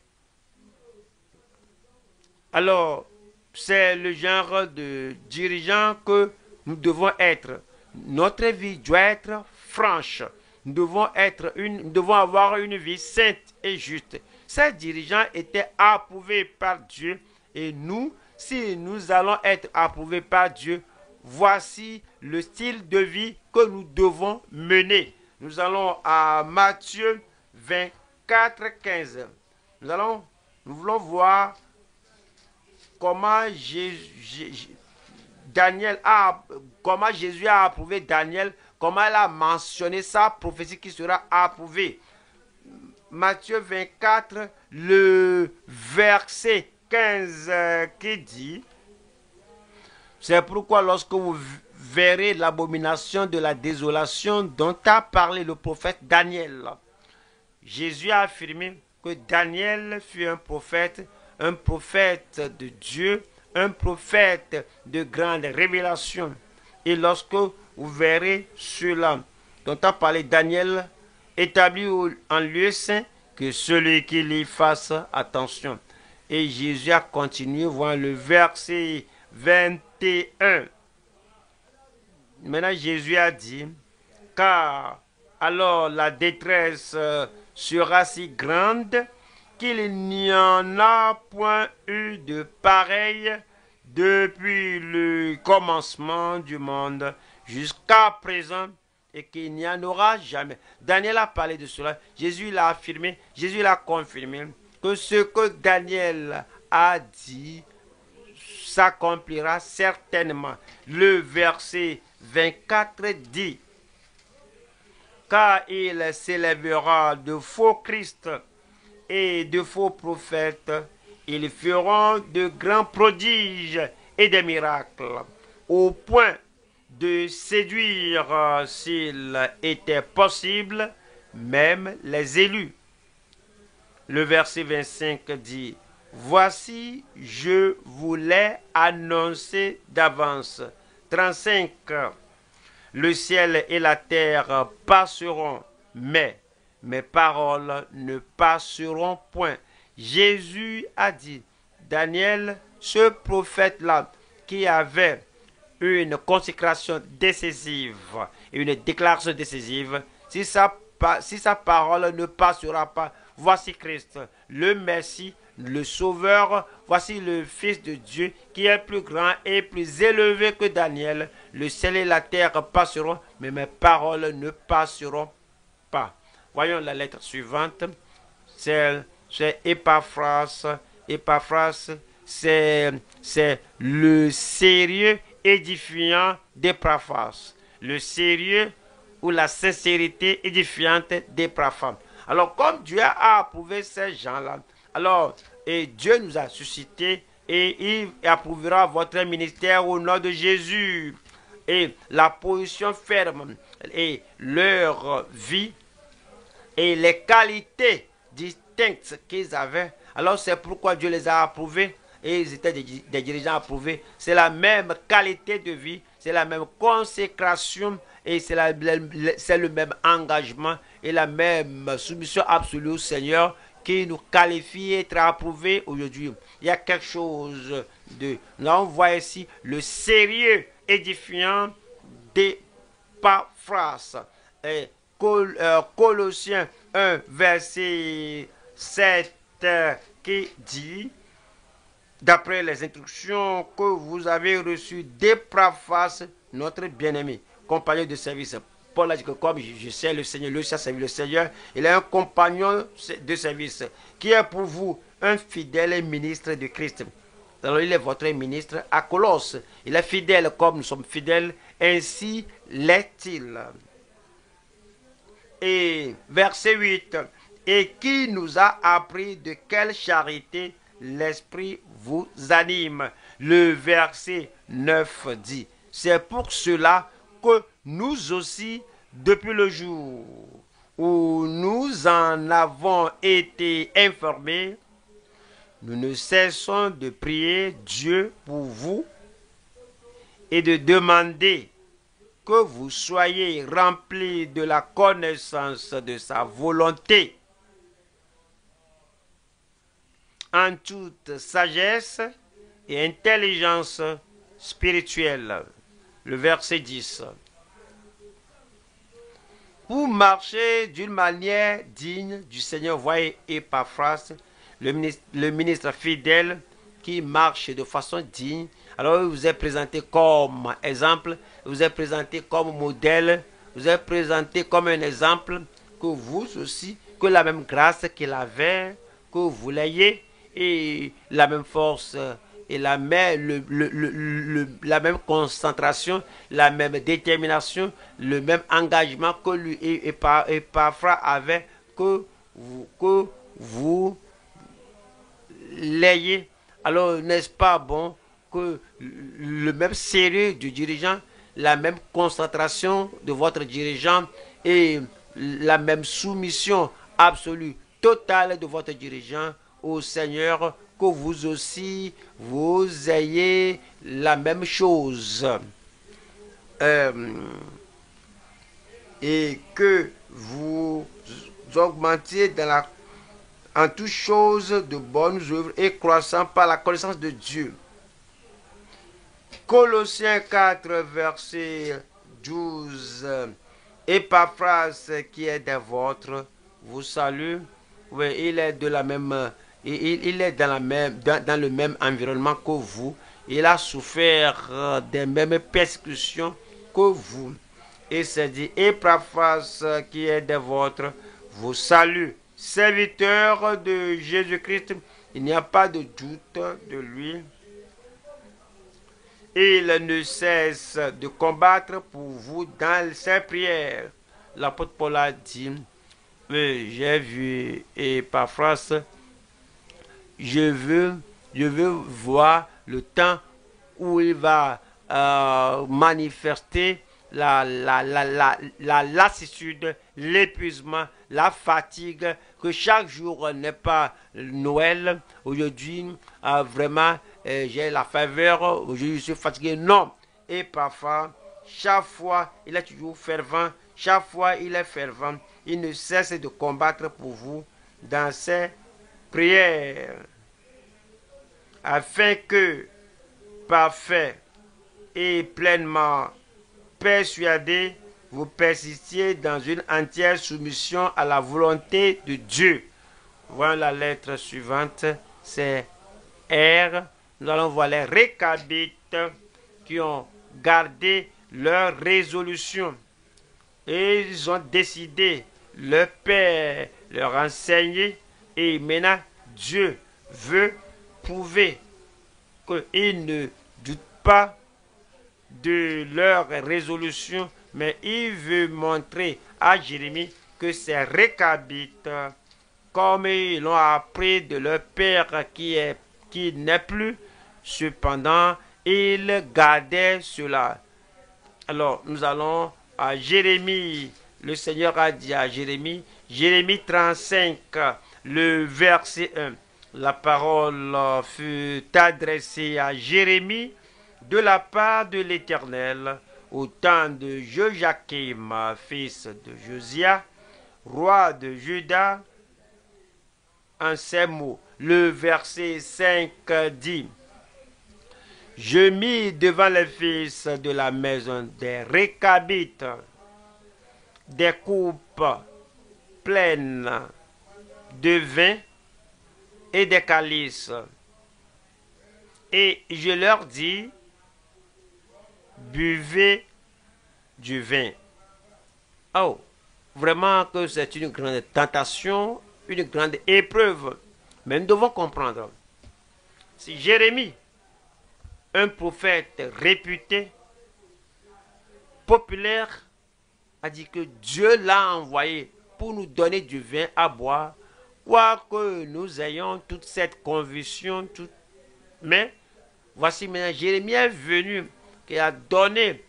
Alors, c'est le genre de dirigeant que nous devons être. Notre vie doit être franche. Nous devons avoir une vie sainte et juste. Ces dirigeants étaient approuvés par Dieu et nous, si nous allons être approuvés par Dieu, voici le style de vie que nous devons mener. Nous allons à Matthieu 24, 15. Nous voulons voir comment comment Jésus a approuvé Daniel, comment il a mentionné sa prophétie qui sera approuvée. Matthieu 24, le verset 15 qui dit: c'est pourquoi lorsque vous verrez l'abomination de la désolation dont a parlé le prophète Daniel. Jésus a affirmé que Daniel fut un prophète de Dieu, un prophète de grande révélation. Et lorsque vous verrez cela dont a parlé Daniel, établi en lieu saint, que celui qui y fasse attention. Et Jésus a continué, voir le verset 21. Maintenant, Jésus a dit: car alors la détresse sera si grande qu'il n'y en a point eu de pareil depuis le commencement du monde jusqu'à présent, et qu'il n'y en aura jamais. Daniel a parlé de cela. Jésus l'a affirmé, Jésus l'a confirmé, que ce que Daniel a dit s'accomplira certainement. Le verset 24 dit: car il s'élèvera de faux Christ et de faux prophètes, ils feront de grands prodiges et des miracles, au point de séduire, s'il était possible, même les élus. Le verset 25 dit: voici, je vous l'ai annoncé d'avance. 35. Le ciel et la terre passeront, mais mes paroles ne passeront point. Jésus a dit: Daniel, ce prophète-là, qui avait une consécration décisive, une déclaration décisive, si sa parole ne passera pas, voici Christ, le Messie, le Sauveur, voici le Fils de Dieu qui est plus grand et plus élevé que Daniel. Le ciel et la terre passeront, mais mes paroles ne passeront pas. Voyons la lettre suivante. C'est Épaphras. Épaphras, c'est le sérieux édifiant d'Épaphras. Le sérieux ou la sincérité édifiante d'Épaphras. Alors, comme Dieu a approuvé ces gens-là, alors, et Dieu nous a suscité et il approuvera votre ministère au nom de Jésus. Et la position ferme et leur vie et les qualités distinctes qu'ils avaient, alors c'est pourquoi Dieu les a approuvés et ils étaient des dirigeants approuvés. C'est la même qualité de vie, c'est la même consécration et c'est le même engagement et la même soumission absolue au Seigneur qui nous qualifie d'être approuvés aujourd'hui. Il y a quelque chose de... Là, on voit ici le sérieux édifiant d'Épaphras. Colossiens 1, verset 7, qui dit, d'après les instructions que vous avez reçues d'Épaphras, notre bien-aimé, compagnon de service. Paul a dit que comme je sais le Seigneur, lui a servi le Seigneur, il est un compagnon de service qui est pour vous un fidèle ministre de Christ. Alors il est votre ministre à Colosse. Il est fidèle comme nous sommes fidèles, ainsi l'est-il. Et verset 8, et qui nous a appris de quelle charité l'Esprit vous anime. Le verset 9 dit, c'est pour cela que nous aussi, depuis le jour où nous en avons été informés, nous ne cessons de prier Dieu pour vous et de demander que vous soyez remplis de la connaissance de sa volonté en toute sagesse et intelligence spirituelle. Le verset 10. Pour marcher d'une manière digne du Seigneur, voyez Epaphras, le ministre fidèle qui marche de façon digne. Alors il vous est présenté comme exemple, il vous est présenté comme modèle, il vous est présenté comme un exemple que vous aussi, que la même grâce qu'il avait, que vous l'ayez, et la même force et la même concentration, la même détermination, le même engagement que lui et Epaphras avait, que vous l'ayez. Alors, n'est-ce pas bon que le même sérieux du dirigeant, la même concentration de votre dirigeant et la même soumission absolue, totale de votre dirigeant au Seigneur, que vous aussi, vous ayez la même chose. Et que vous augmentiez en toutes choses de bonnes œuvres et croissant par la connaissance de Dieu. Colossiens 4, verset 12. Epaphras, qui est des vôtres, vous salue. Oui, il est de la même, il est dans le même environnement que vous. Il a souffert des mêmes persécutions que vous. Et c'est dit, Epaphras, qui est des vôtres, vous salue. Serviteur de Jésus-Christ, il n'y a pas de doute de lui. Il ne cesse de combattre pour vous dans ses prières. L'apôtre Paul a dit, j'ai vu Epaphras, je veux voir le temps où il va manifester la lassitude, l'épuisement, la fatigue, que chaque jour n'est pas Noël. Aujourd'hui, vraiment, j'ai la faveur, aujourd'hui je suis fatigué. Non. Et parfois, chaque fois, il est toujours fervent. Chaque fois, il est fervent. Il ne cesse de combattre pour vous dans ses prières, afin que, parfait et pleinement persuadé, vous persistiez dans une entière soumission à la volonté de Dieu. Voilà la lettre suivante, c'est R. Nous allons voir les récabites qui ont gardé leur résolution. Et ils ont décidé, leur Père leur enseigner, et maintenant Dieu veut prouver qu'ils ne doutent pas de leur résolution, mais il veut montrer à Jérémie que ces récabites, comme ils l'ont appris de leur père qui n'est plus, cependant, ils gardaient cela. Alors, nous allons à Jérémie. Le Seigneur a dit à Jérémie, Jérémie 35, le verset 1. La parole fut adressée à Jérémie de la part de l'Éternel au temps de Joachim, fils de Josia, roi de Juda, en ces mots. Le verset 5 dit, je mis devant les fils de la maison des récabites des coupes pleines de vin et des calices. Et je leur dis, buvez du vin. Oh, vraiment que c'est une grande tentation, une grande épreuve. Mais nous devons comprendre, si Jérémie, un prophète réputé, populaire, a dit que Dieu l'a envoyé pour nous donner du vin à boire, quoique nous ayons toute cette conviction, mais voici maintenant Jérémie est venu, qui a donné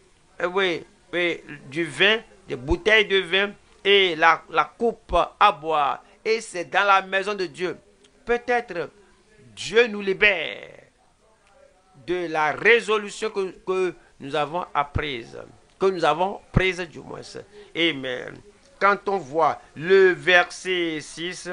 du vin, des bouteilles de vin et la coupe à boire. Et c'est dans la maison de Dieu. Peut-être Dieu nous libère de la résolution que nous avons apprise, que nous avons prise du moins. Amen. Quand on voit le verset 6,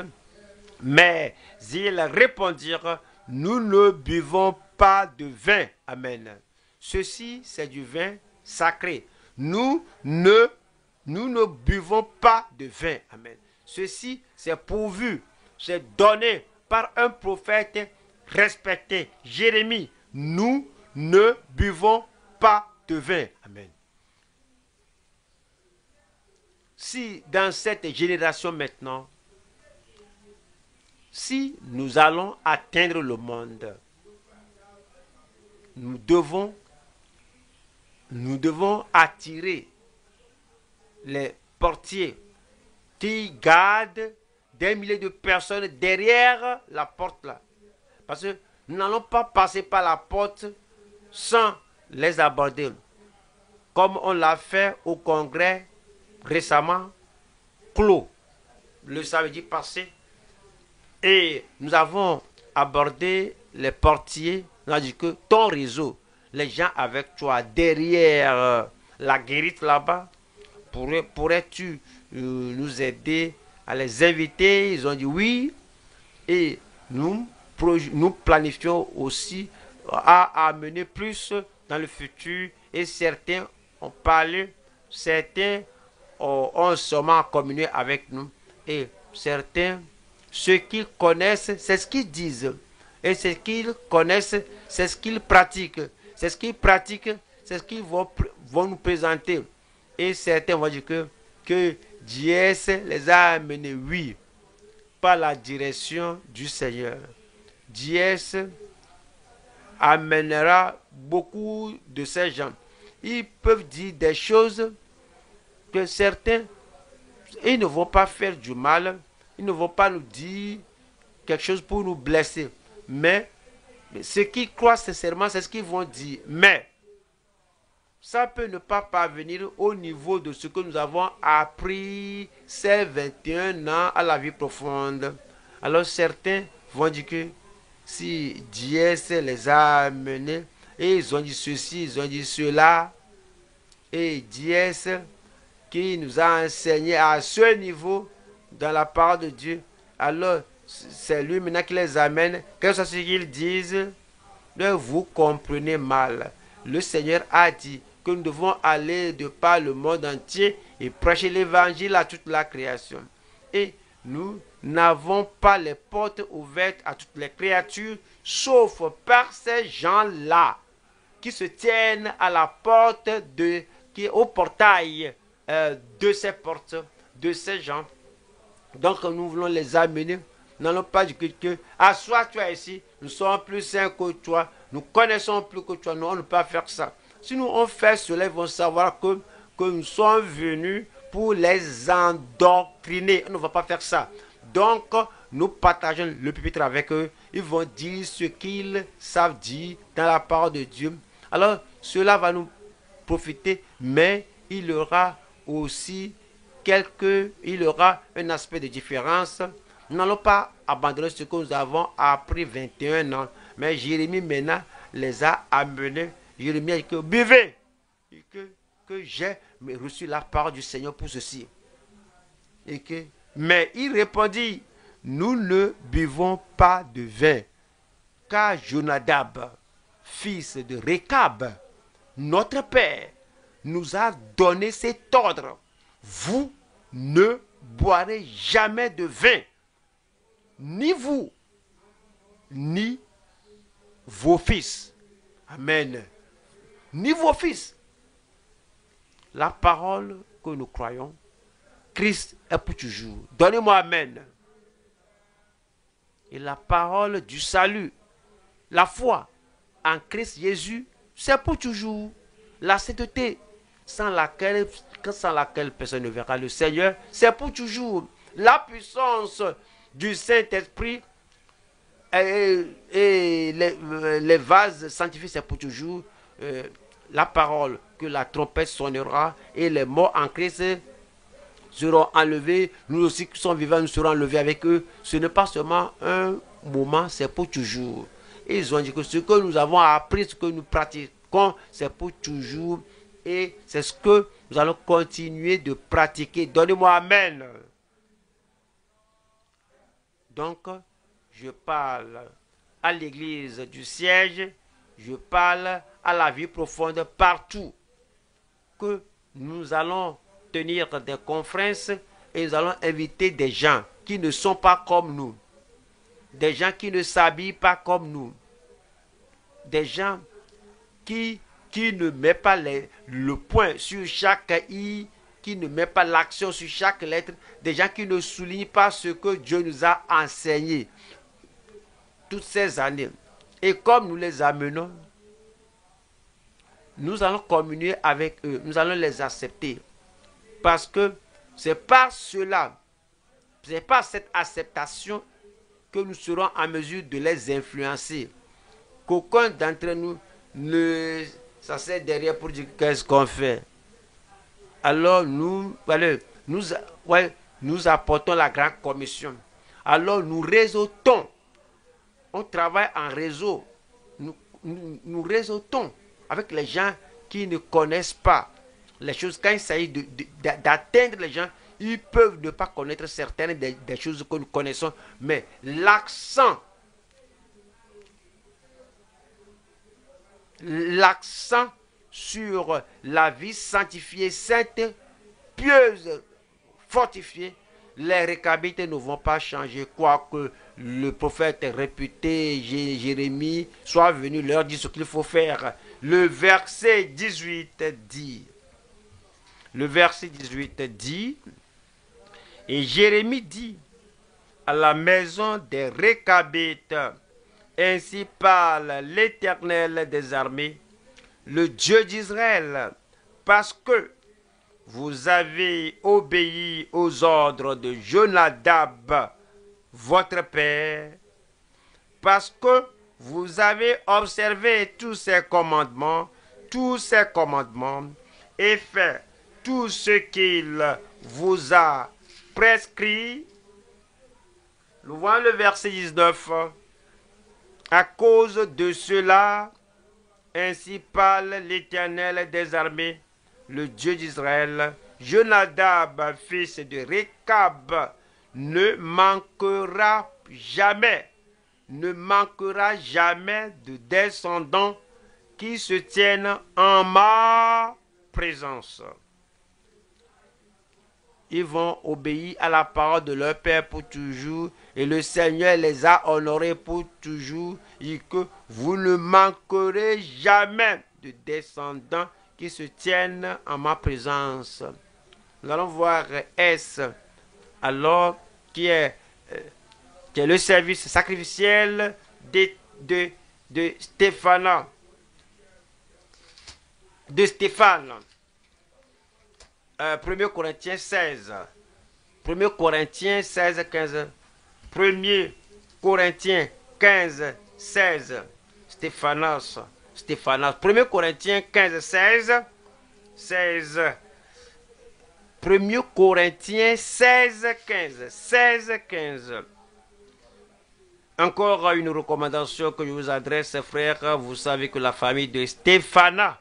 mais ils répondirent, nous ne buvons pas de vin. Amen. Ceci, c'est du vin sacré. Nous ne buvons pas de vin. Amen. Ceci, c'est pourvu, c'est donné par un prophète respecté, Jérémie. Nous ne buvons pas de vin. Amen. Si dans cette génération maintenant, si nous allons atteindre le monde, nous devons attirer les portiers qui gardent des milliers de personnes derrière la porte là. Parce que nous n'allons pas passer par la porte sans les aborder. Comme on l'a fait au congrès récemment clos le samedi passé. Et nous avons abordé les portiers. On a dit que ton réseau, les gens avec toi derrière la guérite là-bas, pourrais-tu nous aider à les inviter? Ils ont dit oui. Et nous planifions aussi à amener plus dans le futur. Et certains ont parlé, certains ont seulement communié avec nous. Et certains, ceux qu'ils connaissent, c'est ce qu'ils disent. Et ce qu'ils connaissent, c'est ce qu'ils pratiquent. C'est ce qu'ils pratiquent, c'est ce qu'ils vont nous présenter. Et certains vont dire que Dieu les a amenés, oui, par la direction du Seigneur. Dieu amènera beaucoup de ces gens. Ils peuvent dire des choses que certains, ils ne vont pas faire du mal, ils ne vont pas nous dire quelque chose pour nous blesser. Mais ceux qui croient sincèrement, c'est ce qu'ils vont dire. Mais ça peut ne pas parvenir au niveau de ce que nous avons appris ces 21 ans à la vie profonde. Alors certains vont dire que si Dieu les a amenés, et ils ont dit ceci, ils ont dit cela, et Dieu qui nous a enseigné à ce niveau dans la parole de Dieu, alors c'est lui maintenant qui les amène. Quel que soit ce qu'ils disent, vous comprenez mal. Le Seigneur a dit que nous devons aller de par le monde entier et prêcher l'évangile à toute la création. Et nous n'avons pas les portes ouvertes à toutes les créatures, sauf par ces gens-là qui se tiennent à la porte qui est au portail de ces portes, de ces gens. Donc nous voulons les amener. Nous n'allons pas dire que assois-toi ici, nous sommes plus saints que toi, nous connaissons plus que toi. Non, on ne peut pas faire ça. Si nous on fait cela, ils vont savoir que nous sommes venus pour les endoctriner. On ne va pas faire ça. Donc, nous partageons le pupitre avec eux. Ils vont dire ce qu'ils savent dire dans la parole de Dieu. Alors, cela va nous profiter, mais il y aura aussi un aspect de différence. Nous n'allons pas abandonner ce que nous avons appris 21 ans. Mais Jérémie maintenant les a amenés. Jérémie a dit que buvez. Et que j'ai reçu la parole du Seigneur pour ceci. Mais il répondit, nous ne buvons pas de vin. Car Jonadab, fils de Récab, notre père, nous a donné cet ordre. Vous ne boirez jamais de vin. Ni vous, ni vos fils. Amen. Ni vos fils. La parole que nous croyons, Christ est pour toujours. Donnez-moi amen. Et la parole du salut, la foi en Christ Jésus, c'est pour toujours. La sainteté, sans laquelle personne ne verra le Seigneur, c'est pour toujours. La puissance du Saint-Esprit et les vases sanctifiés, c'est pour toujours. la parole que la trompette sonnera et les morts en Christ seront enlevés. Nous aussi qui sommes vivants, nous serons enlevés avec eux. Ce n'est pas seulement un moment, c'est pour toujours. Et ils ont dit que ce que nous avons appris, ce que nous pratiquons, c'est pour toujours. Et c'est ce que nous allons continuer de pratiquer. Donnez-moi Amen. Donc, je parle à l'église du siège, je parle à la vie profonde partout. Que nous allons tenir des conférences et nous allons inviter des gens qui ne sont pas comme nous. Des gens qui ne s'habillent pas comme nous. Des gens qui ne mettent pas le point sur chaque i, qui ne mettent pas l'action sur chaque lettre. Des gens qui ne soulignent pas ce que Dieu nous a enseigné toutes ces années. Et comme nous les amenons, nous allons communier avec eux. Nous allons les accepter. Parce que c'est par cela, c'est par cette acceptation que nous serons en mesure de les influencer. Qu'aucun d'entre nous ne s'assied derrière pour dire qu'est-ce qu'on fait. Alors nous apportons la grande commission. Alors nous réseautons. On travaille en réseau. Nous réseautons avec les gens qui ne connaissent pas les choses. Quand il s'agit d'atteindre les gens, ils peuvent ne pas connaître certaines des choses que nous connaissons, mais l'accent sur la vie sanctifiée, sainte, pieuse, fortifiée, les récabites ne vont pas changer, quoique le prophète réputé Jérémie soit venu leur dire ce qu'il faut faire. Le verset 18 dit, et Jérémie dit à la maison des récabites, ainsi parle l'Éternel des armées, le Dieu d'Israël, parce que vous avez obéi aux ordres de Jonadab, votre père, parce que vous avez observé tous ses commandements, et fait tout ce qu'il vous a prescrit. Nous voyons le verset 19. À cause de cela, ainsi parle l'Éternel des armées, le Dieu d'Israël, Jonadab, fils de Récab, ne manquera jamais de descendants qui se tiennent en ma présence. Ils vont obéir à la parole de leur Père pour toujours, et le Seigneur les a honorés pour toujours, et que vous ne manquerez jamais de descendants qui se tiennent en ma présence. Nous allons voir S, alors qui est le service sacrificiel de Stéphane. 1 Corinthiens 16. 1 Corinthiens 16, 15. 1 Corinthiens 15, 16. Stéphanas. 1 Corinthiens 15, 16. 1 Corinthiens 16, 15. 16, 15. Encore une recommandation que je vous adresse, frères. Vous savez que la famille de Stéphana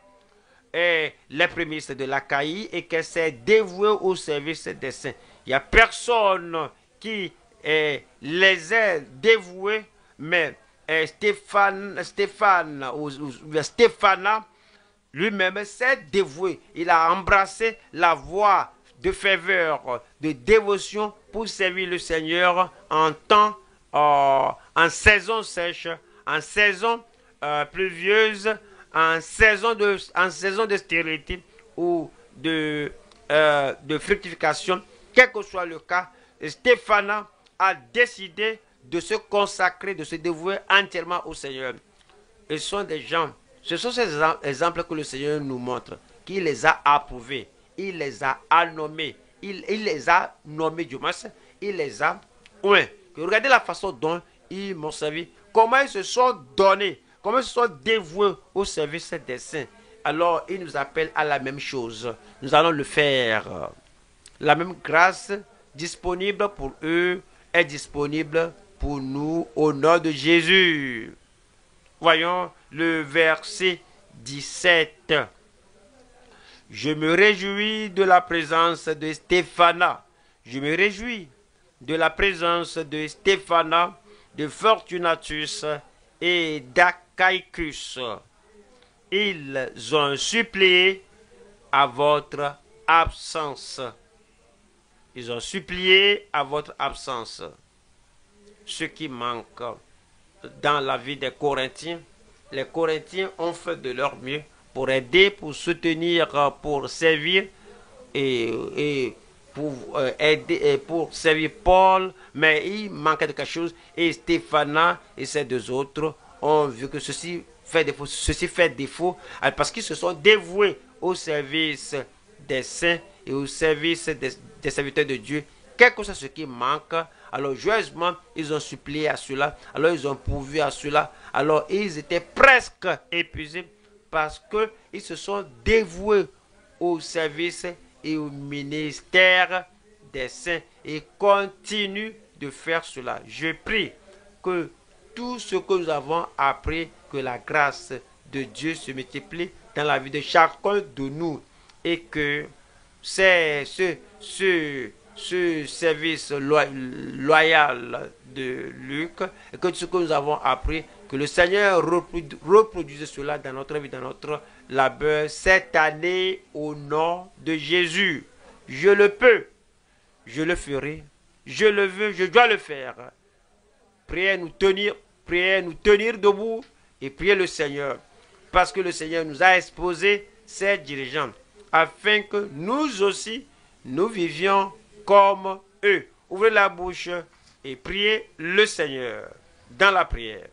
est les prémices de l'Achaïe et qu'elle s'est dévouée au service des saints. Il n'y a personne qui les ait dévoués, mais Stéphana lui-même s'est dévoué. Il a embrassé la voie de ferveur, de dévotion pour servir le Seigneur en saison sèche, en saison pluvieuse, en saison de stérilité ou de fructification. Quel que soit le cas, Stéphane a décidé de se consacrer, de se dévouer entièrement au Seigneur. Et ce sont des gens, ce sont ces exemples que le Seigneur nous montre, qu'il les a approuvés, il les a nommés, il les a nommés du moins, il les a oints. Regardez la façon dont ils m'ont servi, comment ils se sont donnés, comment ils se sont dévoués au service des saints. alors il nous appelle à la même chose. Nous allons le faire. La même grâce disponible pour eux est disponible pour nous au nom de Jésus. Voyons le verset 17. Je me réjouis de la présence de Stéphana. Je me réjouis de la présence de Stéphana, de Fortunatus et d'Achaïcus. Ils ont supplié à votre absence. Ils ont supplié à votre absence. Ce qui manque dans la vie des Corinthiens, les Corinthiens ont fait de leur mieux pour aider, pour soutenir, pour servir et pour aider et pour servir Paul, mais il manquait de quelque chose et Stéphana et ces deux autres ont vu que ceci fait défaut parce qu'ils se sont dévoués au service des saints et au service des serviteurs de Dieu. Quel que soit ce qui manque, alors joyeusement, ils ont supplié à cela, alors ils ont pourvu à cela, alors ils étaient presque épuisés parce qu'ils se sont dévoués au service et au ministère des saints et continuent de faire cela. Je prie que tout ce que nous avons appris, que la grâce de Dieu se multiplie dans la vie de chacun de nous et que c'est ce service loyal de Luc et que ce que nous avons appris, que le Seigneur reproduise cela dans notre vie, dans notre labeur cette année au nom de Jésus. Je le peux, je le ferai, je le veux, je dois le faire. Priez nous tenir debout et priez le Seigneur parce que le Seigneur nous a exposé ses dirigeants afin que nous aussi nous vivions comme eux. Ouvrez la bouche et priez le Seigneur dans la prière.